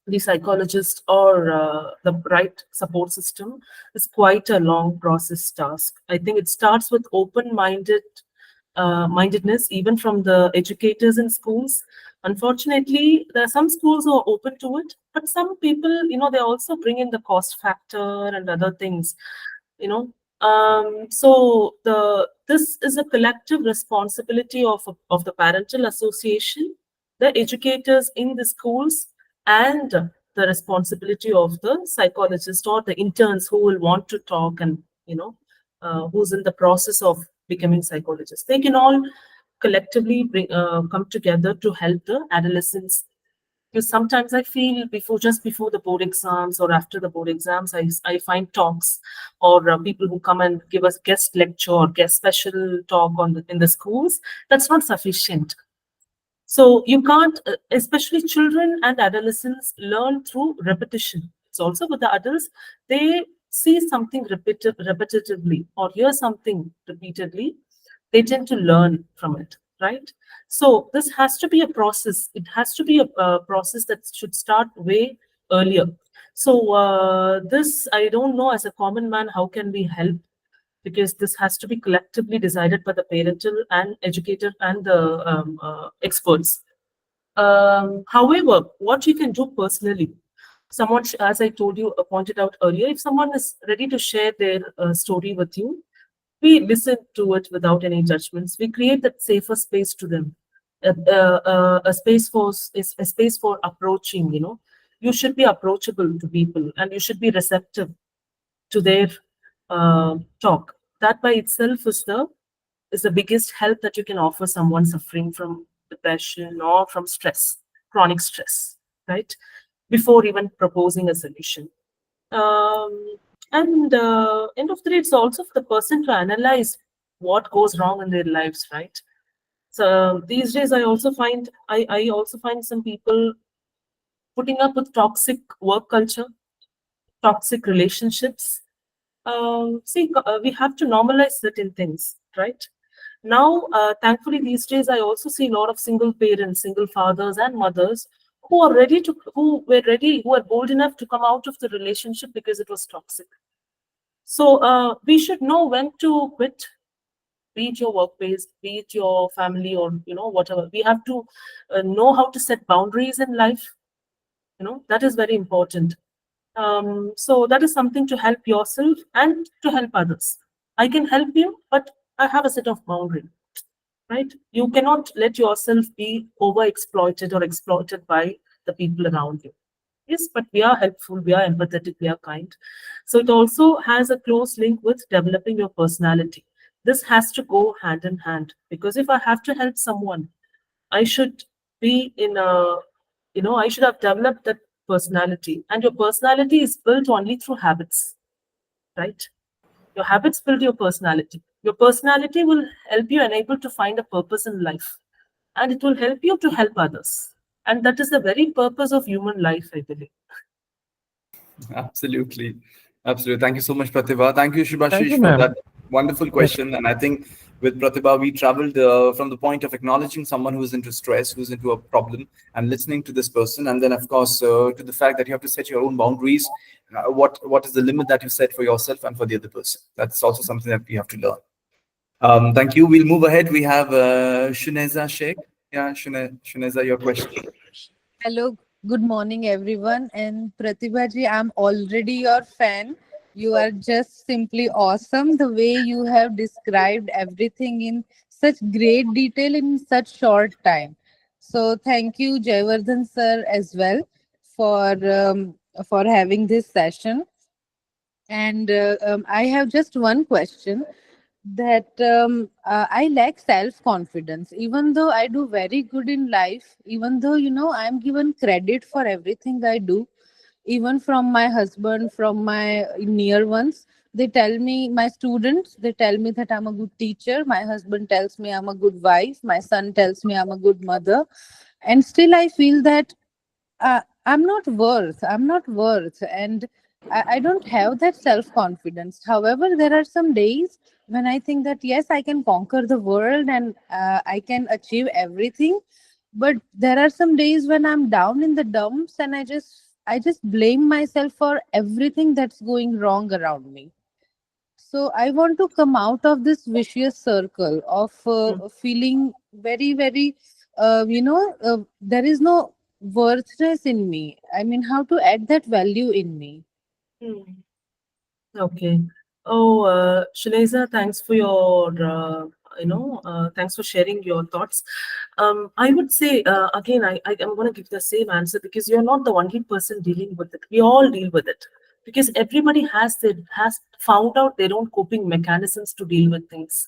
the psychologist or the right support system is quite a long process task. I think it starts with mindedness, even from the educators in schools. Unfortunately, there are some schools who are open to it, but some people, they also bring in the cost factor and other things, you know. So this is a collective responsibility of the parental association, the educators in the schools, and the responsibility of the psychologist or the interns who will want to talk, and who's in the process of becoming psychologists. They can all collectively come together to help the adolescents. Because sometimes I feel just before the board exams or after the board exams, I find talks or people who come and give us guest lecture or guest special talk in the schools. That's not sufficient. So you can't, especially children and adolescents learn through repetition. It's also with the adults, they see something repetitively or hear something repeatedly, they tend to learn from it, right? So this has to be a process. It has to be a process that should start way earlier. So this, I don't know, as a common man, how can we help? Because this has to be collectively decided by the parental and educator and the experts. However, what you can do personally, someone, as I told you, pointed out earlier, if someone is ready to share their story with you, we listen to it without any judgments. We create that safer space to them, a space for a space for approaching. You should be approachable to people, and you should be receptive to their talk. That by itself is the biggest help that you can offer someone suffering from depression or from stress, chronic stress, right? Before even proposing a solution. Um, and end of the day, it's also for the person to analyze what goes wrong in their lives, right? So these days, I also find some people putting up with toxic work culture, toxic relationships. We have to normalize certain things, right? Now, thankfully, these days, I also see a lot of single parents, single fathers and mothers who were bold enough to come out of the relationship because it was toxic. So we should know when to quit, be it your workplace, be it your family, or whatever. We have to know how to set boundaries in life. That is very important. So that is something to help yourself and to help others. I can help you, but I have a set of boundary, right? You cannot let yourself be overexploited or exploited by the people around you. Yes, but we are helpful, we are empathetic, we are kind. So it also has a close link with developing your personality. This has to go hand in hand, because if I have to help someone, I should be in a, I should have developed that personality. And your personality is built only through habits, right? Your habits build your personality. Your personality will help you enable to find a purpose in life, and it will help you to help others. And that is the very purpose of human life, I believe. Absolutely. Absolutely. Thank you so much, Pratibha. Thank you, Thank you, Shubhashish, for that ma'am. wonderful Yes. question. And I think with Pratibha, we traveled from the point of acknowledging someone who's into stress, who's into a problem, and listening to this person. And then, of course, to the fact that you have to set your own boundaries. What is the limit that you set for yourself and for the other person? That's also something that we have to learn. Thank you. We'll move ahead. We have Shuneza Sheikh. Yeah, Shuneza, your question. Hello, good morning, everyone. And Pratibha ji, I'm already your fan. You are just simply awesome. The way you have described everything in such great detail in such short time. So, thank you, Jaivardhan sir, as well for for having this session. And I have just one question that I lack self confidence, even though I do very good in life, even though, I'm given credit for everything I do, even from my husband, from my near ones. They tell me, my students, they tell me that I'm a good teacher. My husband tells me I'm a good wife. My son tells me I'm a good mother. And still, I feel that I'm not worth, and I don't have that self confidence. However, there are some days when I think that yes, I can conquer the world and I can achieve everything. But there are some days when I'm down in the dumps and I just blame myself for everything that's going wrong around me. So I want to come out of this vicious circle of feeling very, very, there is no worthness in me. I mean, how to add that value in me. Hmm. Okay. Oh, Shaleza, thanks for your, thanks for sharing your thoughts. I would say, again, I'm going to give the same answer because you're not the only person dealing with it. We all deal with it because everybody has found out their own coping mechanisms to deal with things.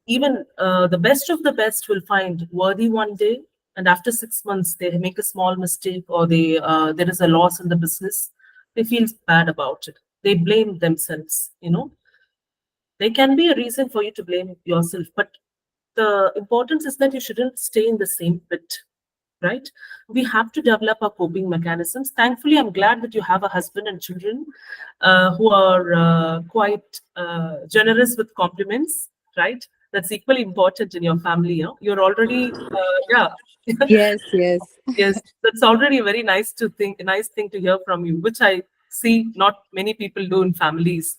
Even the best of the best will find worthy one day, and after 6 months they make a small mistake or there is a loss in the business. They feel bad about it. They blame themselves. There can be a reason for you to blame yourself, but the importance is that you shouldn't stay in the same pit, right? We have to develop our coping mechanisms. Thankfully, I'm glad that you have a husband and children who are quite generous with compliments, right? That's equally important in your family. You're already, yeah. Yes, yes. Yes, that's already a very nice thing to hear from you, which I see not many people do in families.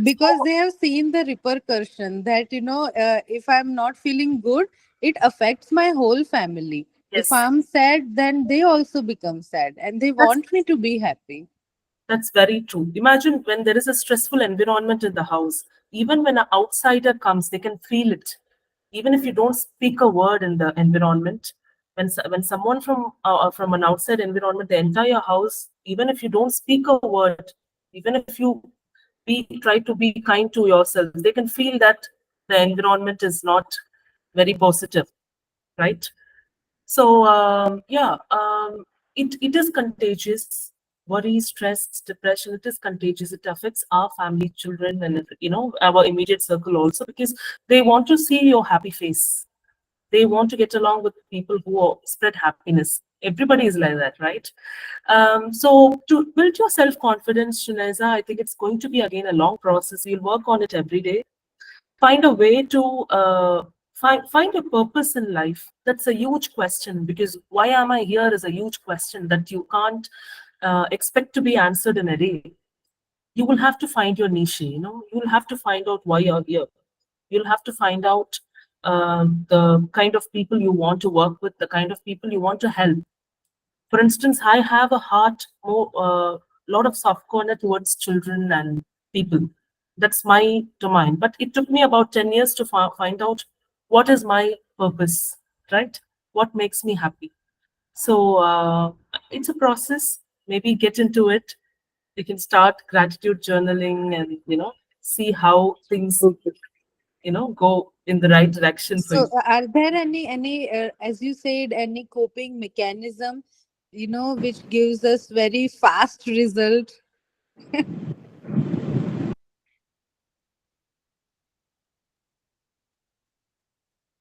Because So, they have seen the repercussion that, if I'm not feeling good, it affects my whole family. If yes, I'm sad, then they also become sad and they that's want me to be happy. That's very true. Imagine when there is a stressful environment in the house, even when an outsider comes, they can feel it. Even if you don't speak a word in the environment, when someone from an outside environment, the entire house, even if you don't speak a word, even if you try to be kind to yourself, they can feel that the environment is not very positive, right? So it is contagious. Worry, stress, depression, it is contagious. It affects our family, children, and our immediate circle also because they want to see your happy face. They want to get along with people who spread happiness. Everybody is like that, right? So to build your self confidence, Shunaisa, I think it's going to be again a long process. You'll work on it every day. Find a way to find a purpose in life. That's a huge question because why am I here is a huge question that you can't expect to be answered in a day. You will have to find your niche. You'll have to find out why you're here. You'll have to find out the kind of people you want to work with, the kind of people you want to help. For instance, I have a heart more lot of soft corner towards children and people. That's my domain. But it took me about 10 years to find out what is my purpose, right? What makes me happy. So it's a process. Maybe get into it. You can start gratitude journaling and see how things Okay. go in the right direction for So, you. are there any, as you said, any coping mechanism, which gives us very fast result?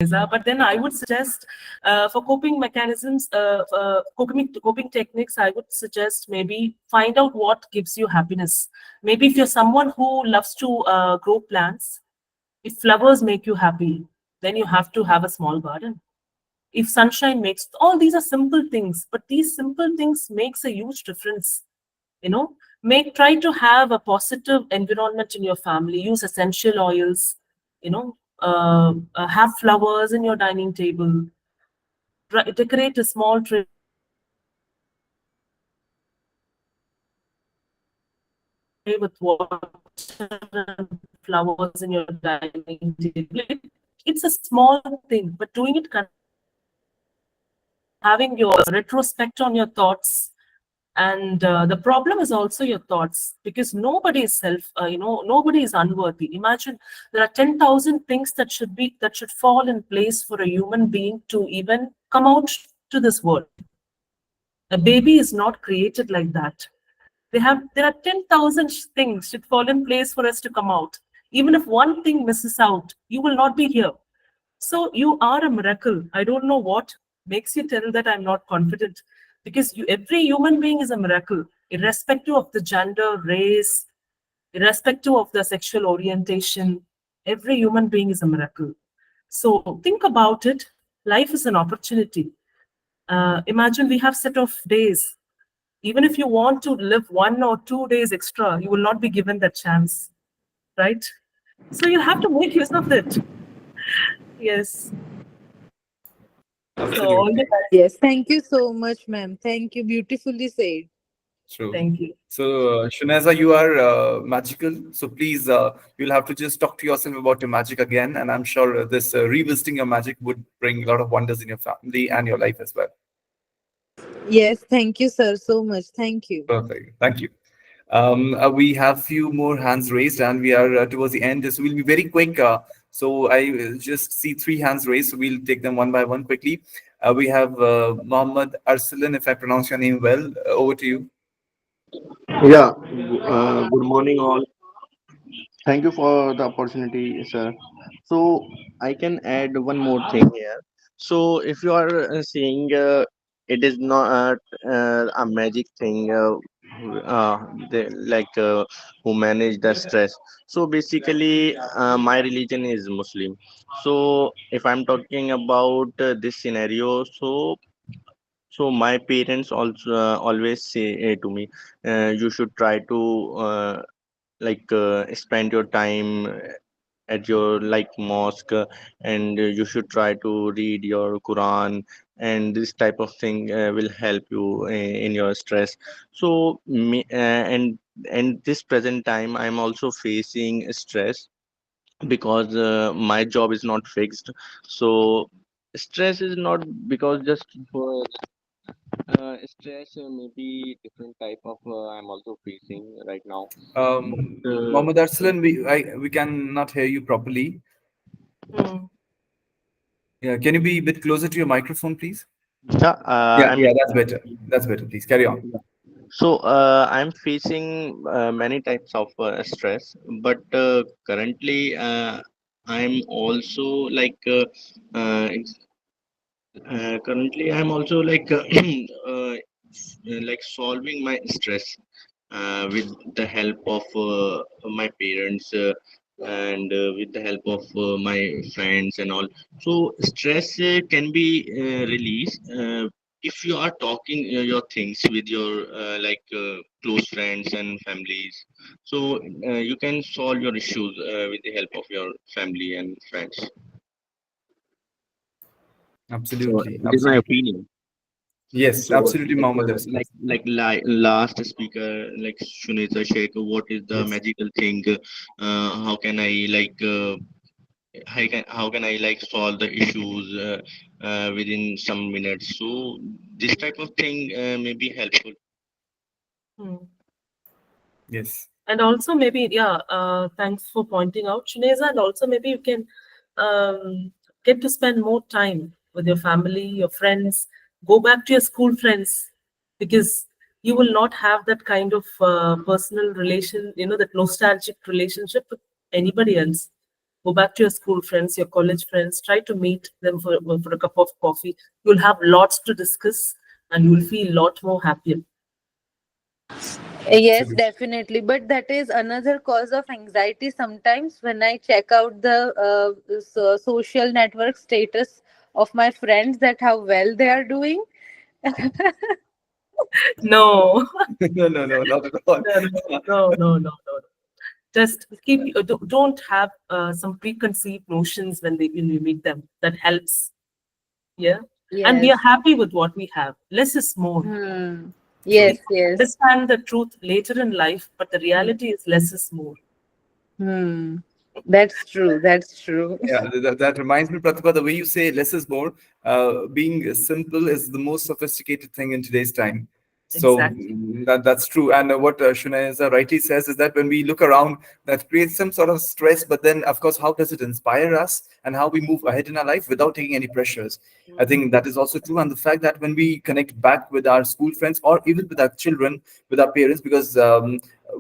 Shuneza. But then I would suggest for coping mechanisms, coping techniques, I would suggest maybe find out what gives you happiness. Maybe if you're someone who loves to grow plants, if flowers make you happy, then you have to have a small garden. If sunshine makes, all these are simple things, but these simple things makes a huge difference. You know, make try to have a positive environment in your family. Use essential oils. You know, have flowers in your dining table. Decorate a small tray with water and flowers in your dining table. It's a small thing, but doing it consistently, having your retrospect on your thoughts. And the problem is also your thoughts, because nobody is nobody is unworthy. Imagine there are 10,000 things that should fall in place for a human being to even come out to this world. A baby is not created like that. There are 10,000 things should fall in place for us to come out. Even if one thing misses out, you will not be here. So you are a miracle. I don't know what makes you tell that I'm not confident, because every human being is a miracle, irrespective of the gender, race, irrespective of the sexual orientation. Every human being is a miracle. So think about it. Life is an opportunity. Imagine we have set of days. Even if you want to live 1 or 2 days extra, you will not be given that chance, right? So you have to make use of it. Yes. So all the Absolutely. best. Yes, thank you so much, ma'am. Thank you. Beautifully said. True. Thank you. So, Shuneza, you are magical. So please, you'll have to just talk to yourself about your magic again. And I'm sure this revisiting your magic would bring a lot of wonders in your family and your life as well. Yes, thank you, sir, so much. Thank you. Perfect. Thank you. We have few more hands raised, and we are towards the end. So we'll be very quick. So I just see three hands raised. So we'll take them one by one quickly. We have Mohammed Arsalan, if I pronounce your name well. Over to you. Yeah, good morning, all. Thank you for the opportunity, sir. So, I can add one more thing here. So, if you are saying it is not a magic thing, who manage the stress. So, basically, my religion is Muslim. So, if I'm talking about this scenario, so my parents also always say to me, you should try to spend your time at your like mosque, and you should try to read your Quran, and this type of thing will help you in your stress. So and this present time I'm also facing stress because my job is not fixed. So stress is not because just for stress, maybe different type of I'm also facing right now. But Mohammed Arsalan, we cannot hear you properly. Hmm. Yeah, can you be a bit closer to your microphone, please? yeah, Yeah, I'm yeah, that's better. That's better. Please carry on. so I'm facing many types of stress, but currently I'm also uh, currently I'm also solving my stress with the help of my parents and with the help of my friends and all. So stress can be released if you are talking your things with your close friends and families. So you can solve your issues with the help of your family and friends. So Absolutely, it is my absolutely. opinion. Yes, So, absolutely, Mohammed Arsalan. last speaker, like Shunita Sheikh, what is the Yes. magical thing? How can I how can I like solve the issues within some minutes? So this type of thing may be helpful. Hmm. Yes. And also maybe, yeah, thanks for pointing out, Shineza. And also maybe you can get to spend more time with your family, your friends. Go back to your school friends, because you will not have that kind of personal relation, that nostalgic relationship with anybody else. Go back to your school friends, your college friends, try to meet them for a cup of coffee. You'll have lots to discuss and you'll feel a lot more happier. Yes, Absolutely. definitely. But that is another cause of anxiety sometimes when I check out the social network status of my friends, that how well they are doing. No, No, no, no, not at all. no, no, no, no, no. Just keep, don't have some preconceived notions when you meet them. That helps. Yeah. And we are Yes. happy with what we have. Less is more. Hmm. True. Yes, We yes. understand the truth later in life, but the reality is less is more. Hmm. That's true. That's true. Yeah, that reminds me, Pratibha, the way you say less is more, being simple is the most sophisticated thing in today's time. So Exactly. that's true. And what Shunaiza rightly says is that when we look around, that creates some sort of stress. But then, of course, how does it inspire us and how we move ahead in our life without taking any pressures? I think that is also true. And the fact that when we connect back with our school friends or even with our children, with our parents, because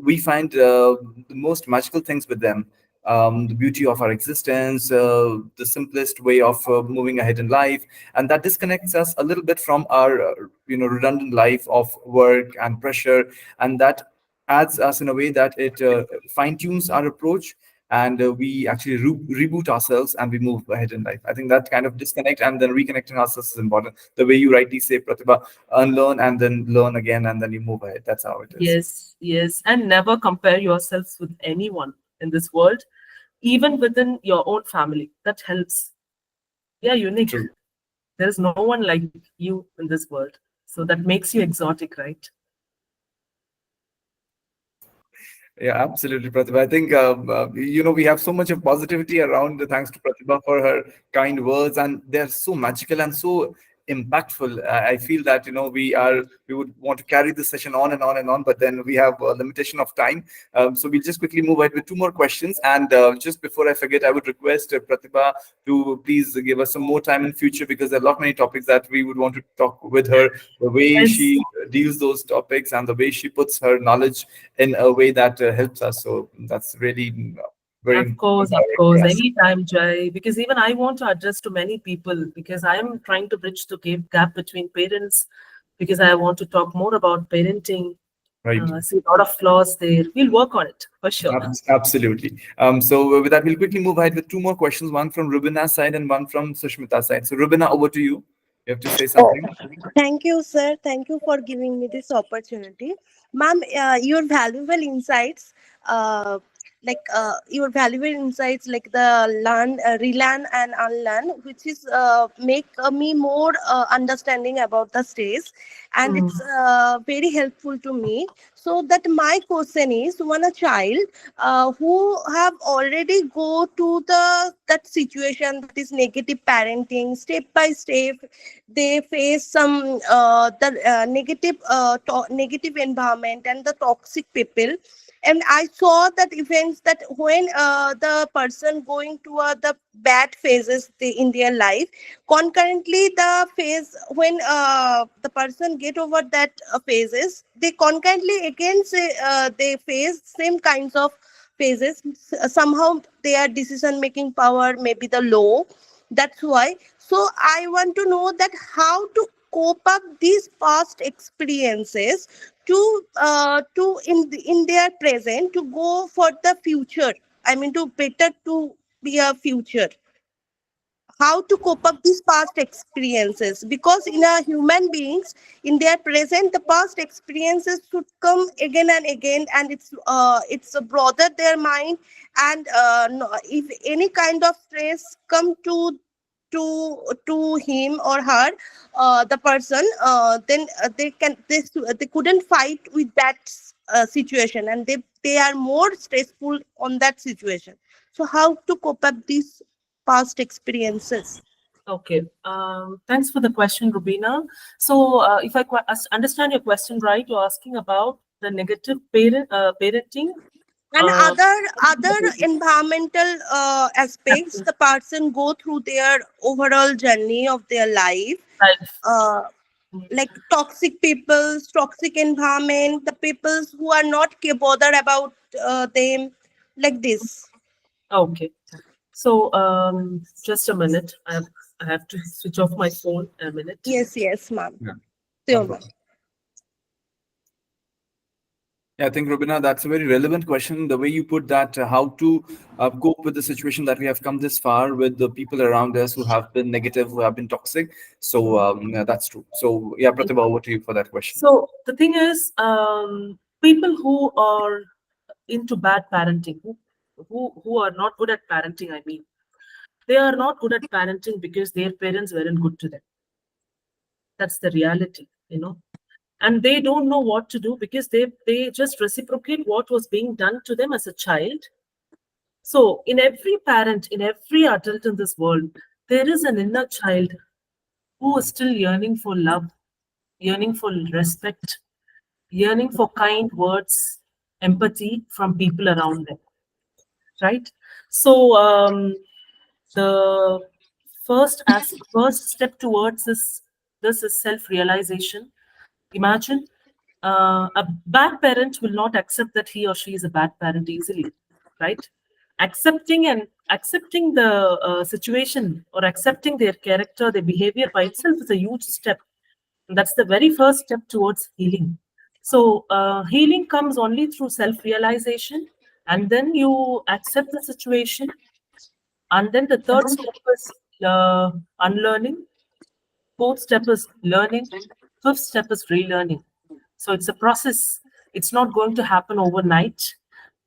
we find the most magical things with them, the beauty of our existence, the simplest way of moving ahead in life, and that disconnects us a little bit from our, redundant life of work and pressure, and that adds us in a way that it fine tunes our approach, and we actually reboot ourselves and we move ahead in life. I think that kind of disconnect and then reconnecting ourselves is important. The way you rightly say, Pratibha, unlearn and then learn again and then you move ahead. That's how it is. Yes, yes. And never compare yourselves with anyone in this world, even within your own family. That helps. Yeah, unique. True. There's no one like you in this world. So that makes you exotic, right? Yeah, absolutely, Pratibha. I think we have so much of positivity around. Thanks to Pratibha for her kind words, and they're so magical and so impactful. I feel that we would want to carry this session on and on and on, but then we have a limitation of time. So we'll just quickly move ahead with two more questions. And just before I forget, I would request Pratibha to please give us some more time in future, because there are a lot many topics that we would want to talk with her. The way Yes, she deals those topics and the way she puts her knowledge in a way that helps us. So that's really very of empowering for course. us. Anytime, Jai. Because even I want to address to many people because I am trying to bridge the gap between parents because I want to talk more about parenting. Right. See a lot of flaws there. We'll work on it for sure. Absolutely. So with that, we'll quickly move ahead with two more questions, one from Rubina's side and one from Sushmita's side. So Rubina, over to you. You have to say Oh, something. thank you, sir. Thank you for giving me this opportunity. Ma'am, your valuable insights, your valuable insights, like the learn, relearn and unlearn, which is make me more understanding about the stress, and Mm, it's very helpful to me. So that my question is, when a child who have already go to that situation, that is negative parenting, step by step they face some the negative environment and the toxic people, and I saw that events that when the person going to the bad phases in their life, concurrently the phase when the person get over that phases, they concurrently again they face same kinds of phases. Somehow their decision making power may be the low. That's why, so I want to know that how to cope up these past experiences to in their present to go for the future. I mean, to better to be a future. How to cope up these past experiences, because in a human beings, in their present, the past experiences should come again and again, and it's bother their mind. And no, if any kind of stress come to him or her, the person, then they couldn't fight with that situation, and they are more stressful on that situation. So how to cope up these past experiences? okay. Thanks for the question, Rubina. So, if I understand your question right, you're asking about the negative parenting. And Uh, other environmental aspects the person go through their overall journey of their life, life. uh, like toxic peoples, toxic environment, the peoples who are not bothered about them, like this. Okay. So, just a minute. I have to switch off my phone a minute. Yes, ma'am. Yeah, no Sure, ma'am. problem. Yeah, I think, Rubina, that's a very relevant question. The way you put that, how to cope with the situation that we have come this far with the people around us who have been negative, who have been toxic. So yeah, that's true. So yeah, Pratibha, over to you for that question. So the thing is, people who are into bad parenting, who are not good at parenting, I mean, they are not good at parenting because their parents weren't good to them. That's the reality, you know. And they don't know what to do because they just reciprocate what was being done to them as a child. So in every parent, in every adult in this world, there is an inner child who is still yearning for love, yearning for respect, yearning for kind words, empathy from people around them, right? So the first step towards this is self-realization. Imagine a bad parent will not accept that he or she is a bad parent easily, right? Accepting the situation or accepting their character, their behavior by itself is a huge step. That's the very first step towards healing. So healing comes only through self-realization, and then you accept the situation, and then the third step is unlearning. Fourth step is learning. Fifth step is relearning. So it's a process. It's not going to happen overnight.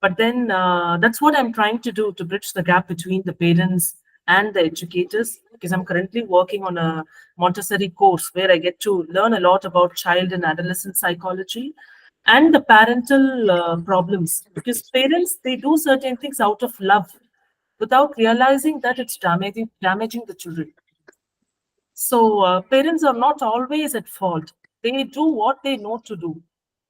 But then that's what I'm trying to do to bridge the gap between the parents and the educators, because I'm currently working on a Montessori course where I get to learn a lot about child and adolescent psychology and the parental problems. Because parents, they do certain things out of love without realizing that it's damaging the children. So parents are not always at fault. They do what they know to do.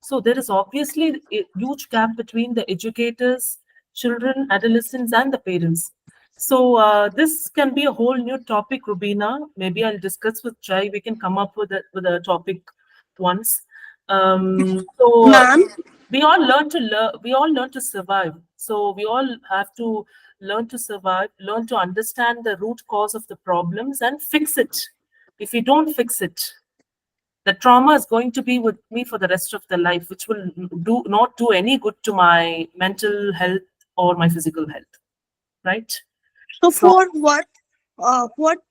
So there is obviously a huge gap between the educators, children, adolescents, and the parents. So this can be a whole new topic, Rubina. Maybe I'll discuss with Jai. We can come up with a topic once. So Ma'am, we all learn to learn. We all learn to survive. So we all have to learn to survive, learn to understand the root cause of the problems and fix it. If we don't fix it, the trauma is going to be with me for the rest of the life, which will do not do any good to my mental health or my physical health, right? so So for what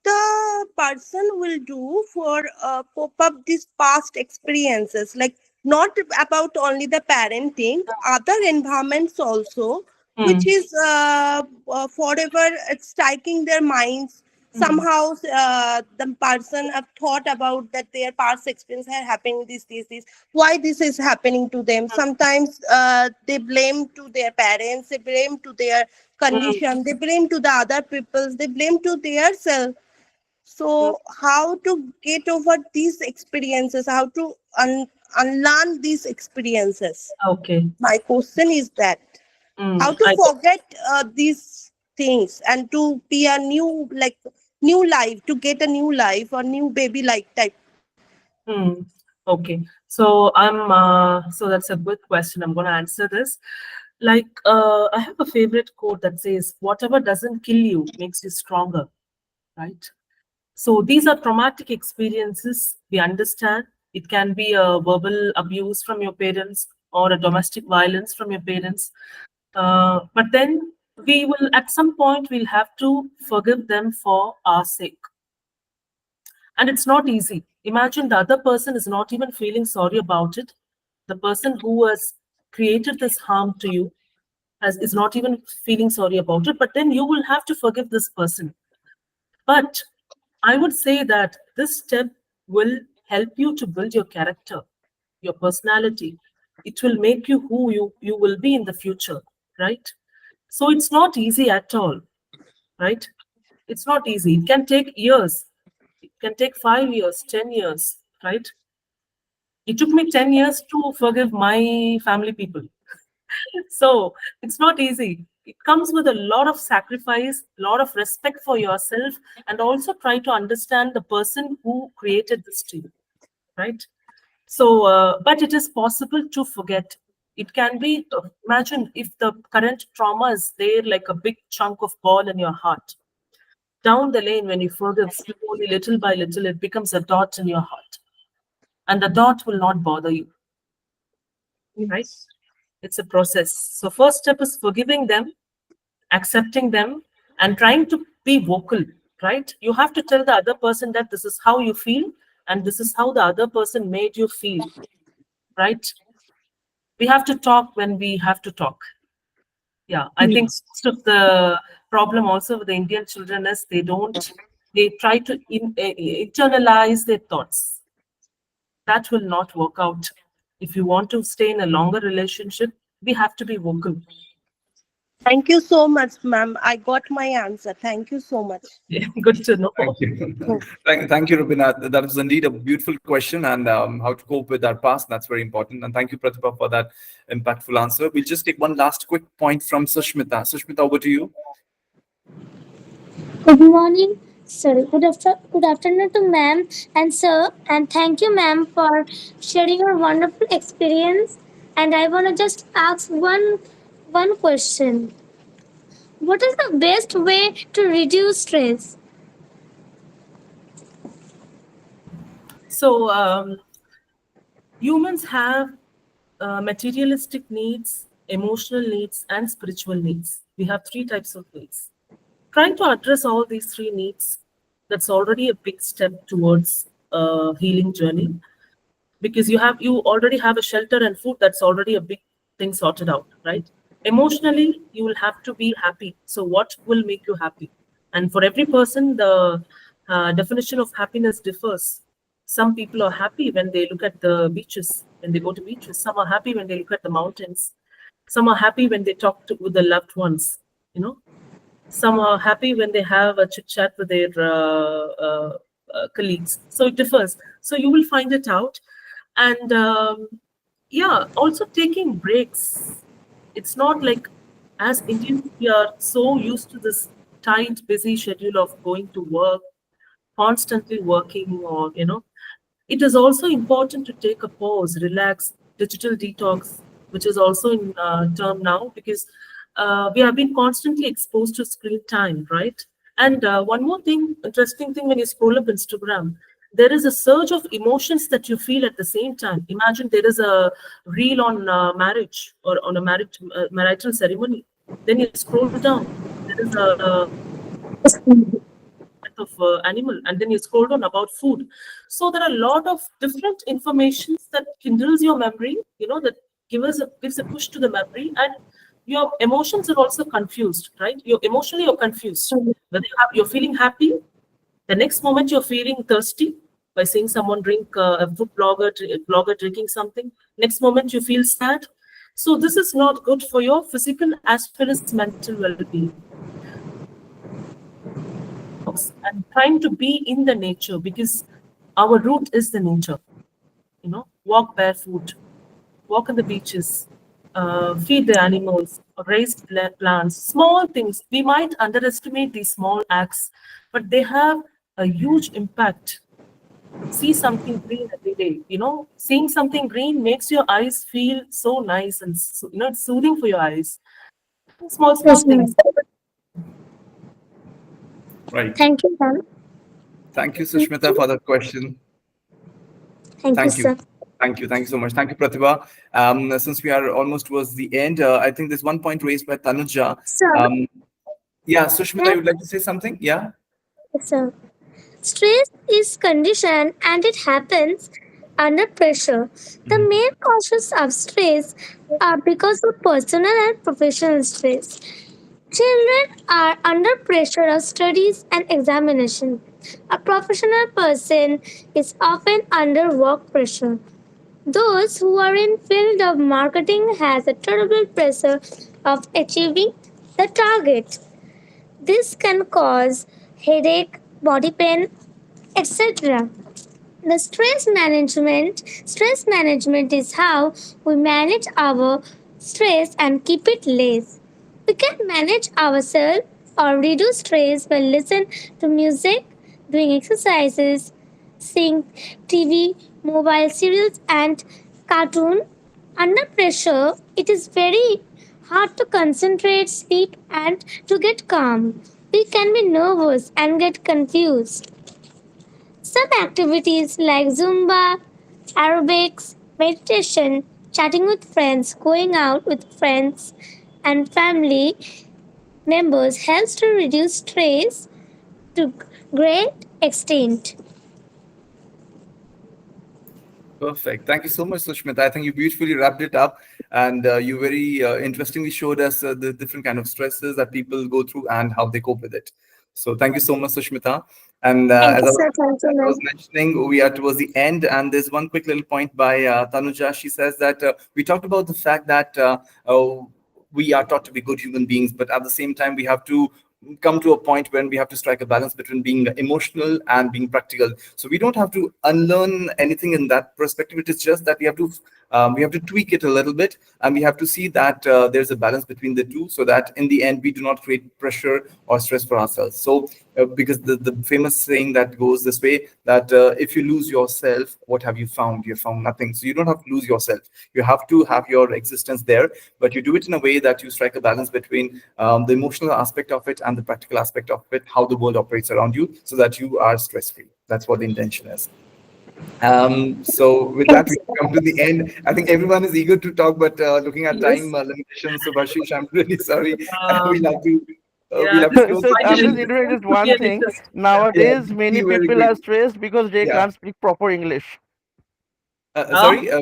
the person will do for pop up these past experiences, like not about only the parenting, other environments also, which mm, is forever striking their minds. mm, Somehow the person have thought about that their past experience had happened this, why this is happening to them. Sometimes they blame to their parents, they blame to their mm, condition, they blame to the other peoples, they blame to their self. mm. So how to get over these experiences, how to unlearn these experiences? Okay. My question is that how Mm, to I forget these things and to be a new, like new life, to get a new life or new baby like type. mm, okay. So so that's a good question. I'm going to answer this. Like I have a favorite quote that says, "Whatever doesn't kill you makes you stronger." Right. So these are traumatic experiences. We understand it can be a verbal abuse from your parents or a domestic violence from your parents. But then we will, at some point, we'll have to forgive them for our sake. And it's not easy. Imagine the other person is not even feeling sorry about it. The person who has created this harm to you is not even feeling sorry about it. But then you will have to forgive this person. But I would say that this step will help you to build your character, your personality. It will make you who you will be in the future, right? So it's not easy at all, right? It's not easy. It can take years. It can take 5 years, 10 years, right? It took me 10 years to forgive my family people. So it's not easy. It comes with a lot of sacrifice, a lot of respect for yourself, and also try to understand the person who created this to you, right? So, but it is possible to forget. It can be, imagine if the current trauma is there like a big chunk of ball in your heart. Down the lane, when you forgive slowly, little by little, it becomes a dot in your heart. And the dot will not bother you, right? Yes. It's a process. So first step is forgiving them, accepting them, and trying to be vocal, right? You have to tell the other person that this is how you feel and this is how the other person made you feel, right? We have to talk when we have to talk. Yeah, I think Yes. most of the problem also with the Indian children is they try to internalize their thoughts. That will not work out. If you want to stay in a longer relationship, we have to be vocal. Thank you so much, ma'am. I got my answer. Thank you so much. Yeah, good to know. Thank you. Yes. Thank you, Rubina. That was indeed a beautiful question, and how to cope with our past. That's very important. And thank you, Pratibha, for that impactful answer. We'll just take one last quick point from Sushmita. Sushmita, over to you. Good morning, sorry, good afternoon to ma'am and sir, and thank you, ma'am, for sharing your wonderful experience. And I want to just ask one question. What is the best way to reduce stress? So, humans have materialistic needs, emotional needs, and spiritual needs. We have three types of needs. Trying to address all these three needs, that's already a big step towards a healing journey, because you already have a shelter and food. That's already a big thing sorted out, right? Emotionally, you will have to be happy. So what will make you happy? And for every person, the definition of happiness differs. Some people are happy when they look at the beaches, when they go to beaches. Some are happy when they look at the mountains. Some are happy when they talk with the loved ones, you know. Some are happy when they have a chit chat with their colleagues. So it differs. So you will find it out. And yeah, also taking breaks. It's not like, as Indians, we are so used to this tight, busy schedule of going to work, constantly working, or, it is also important to take a pause, relax, digital detox, which is also in term now, because we have been constantly exposed to screen time, right? And one more thing, interesting thing, when you scroll up Instagram, there is a surge of emotions that you feel at the same time. Imagine there is a reel on marriage or on a marriage marital ceremony. Then you scroll down. There is a of animal, and then you scroll down about food. So there are a lot of different informations that kindles your memory, that gives a push to the memory, and your emotions are also confused, right? You're confused, whether you're feeling happy, the next moment you're feeling thirsty by seeing someone drink a food blogger drinking something. Next moment you feel sad. So this is not good for your physical as well as mental well-being. And trying to be in the nature, because our root is the nature. Walk barefoot, walk on the beaches, feed the animals, raise plants, small things. We might underestimate these small acts, but they have a huge impact. See something green every day. Seeing something green makes your eyes feel so nice, and it's soothing for your eyes. Small, small Yes, ma'am. things. Right. Thank you, ma'am. Thank you, Sushmita, for that question. Thank you, Thank you. sir. Thank you. Thank you so much. Thank you, Pratibha. Since we are almost towards the end, I think there's one point raised by Tanuja. Sir, Um, yeah, Sushmita, ma'am, you would like to say something? Yeah? sir. Stress is conditioned and it happens under pressure. The Mhm. main causes of stress are because of personal and professional stress. Children are under pressure of studies and examination. A professional person is often under work pressure. Those who are in field of marketing has a terrible pressure of achieving the target. This can cause headache, body pain, etc. The stress management is how we manage our stress and keep it less. We can manage ourselves or reduce stress by listening to music, doing exercises, seeing TV, mobile serials and cartoon, Under pressure, it is very hard to concentrate, sleep, and to get calm. We can be nervous and get confused. Some activities like Zumba, aerobics, meditation, chatting with friends, going out with friends and family members helps to reduce stress to great extent. Perfect. Thank you so much, Sushmita. I think you beautifully wrapped it up, and you very interestingly showed us the different kind of stresses that people go through and how they cope with it. So thank you so much, Sushmita. And Thank you, sir. Thank you, as I was ma'am. mentioning, we are towards the end, and there's one quick little point by Tanuja. She says that we talked about the fact that we are taught to be good human beings, but at the same time, we have to come to a point when we have to strike a balance between being emotional and being practical. So we don't have to unlearn anything in that perspective. It is just that we have to tweak it a little bit, and we have to see that there's a balance between the two, so that in the end we do not create pressure or stress for ourselves. So because the famous saying that goes this way, that if you lose yourself, what have you found? You have found nothing. So you don't have to lose yourself. You have to have your existence there, but you do it in a way that you strike a balance between the emotional aspect of it and the practical aspect of it, how the world operates around you, so that you are stress free. That's what the intention is. So with that, we come to the end. I think everyone is eager to talk, but looking at time Yes. limitations, so Bashish, I'm really sorry. Um, We'll yeah, have to this close is So the quite I'm an just session. interviewing just to be one an thing. interesting. Yeah. Yeah, Nowadays, many be very people quick. are stressed because they Yeah. can't speak proper English. Oh, Sorry. Yeah.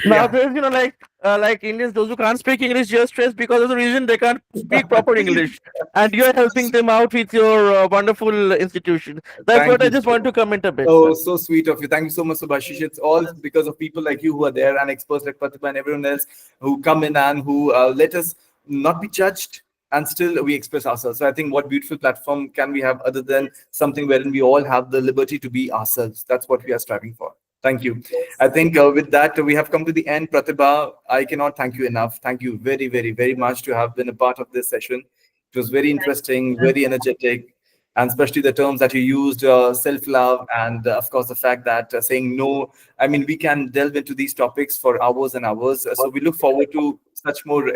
Nowadays, like Indians, those who can't speak English, just stressed because of the reason they can't speak proper English. And you're helping them out with your wonderful institution. That's Thank what I you just want so to comment a bit, Oh, sir. so sweet of you. Thank you so much, Subhashish. It's all because of people like you who are there and experts like Pratibha and everyone else who come in and who let us not be judged and still we express ourselves. So I think what beautiful platform can we have other than something wherein we all have the liberty to be ourselves. That's what we are striving for. Thank you. I think with that, we have come to the end. Pratibha, I cannot thank you enough. Thank you very, very, very much to have been a part of this session. It was very interesting, very energetic, and especially the terms that you used, self-love, and of course the fact that saying no. I mean, we can delve into these topics for hours and hours. So we look forward to such more,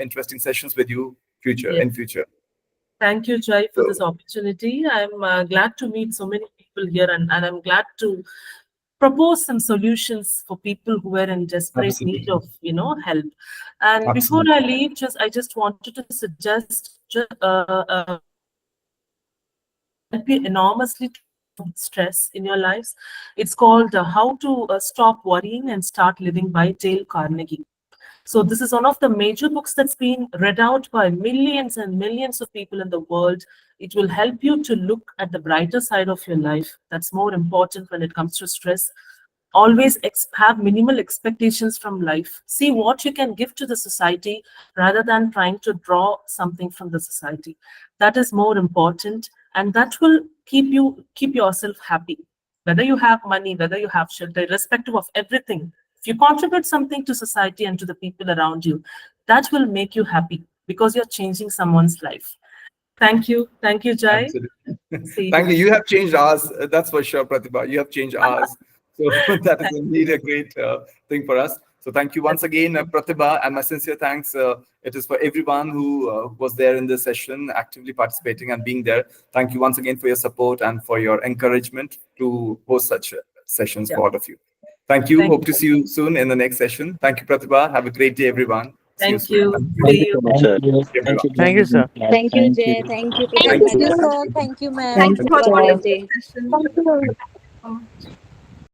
interesting sessions with you yes. in future. Thank you, Jai, for this So opportunity. I'm glad to meet so many people here, and I'm glad to propose some solutions for people who are in desperate need absolutely, of help. And before I absolutely, leave, I just wanted to suggest a book that will help you enormously to cope with stress in your lives. It's called How to Stop Worrying and Start Living by Dale Carnegie. So this is one of the major books that's been read out by millions and millions of people in the world. It will help you to look at the brighter side of your life. That's more important when it comes to stress. Always have minimal expectations from life. See what you can give to the society rather than trying to draw something from the society. That is more important, and that will keep yourself happy. Whether you have money, whether you have shelter, irrespective of everything, if you contribute something to society and to the people around you, that will make you happy because you're changing someone's life. Thank you. Thank you, Jai. absolutely. See Thank you. you. You have changed ours. That's for sure, Pratibha. You have changed ours. So that is Thank indeed you. a great thing for us. So thank you once again, Pratibha, and my sincere thanks. It is for everyone who was there in this session, actively participating and being there. Thank you once again for your support and for your encouragement to host such sessions Yeah. for all of you. Thank you. Thank Hope to see you soon in the next session. Thank you, Pratibha. Have a great day, everyone. See you thank soon. you. Thank Thank you See you. so much, sir. you, Thank you, Thank you, Jai. sir. Thank you, Thank Jay. you. Thank you, Thank Thank Pratibha you. ji. you. Sir. Thank you, ma'am. Thank Thank you you, for Have a sir. great joining day. the session. Thank you.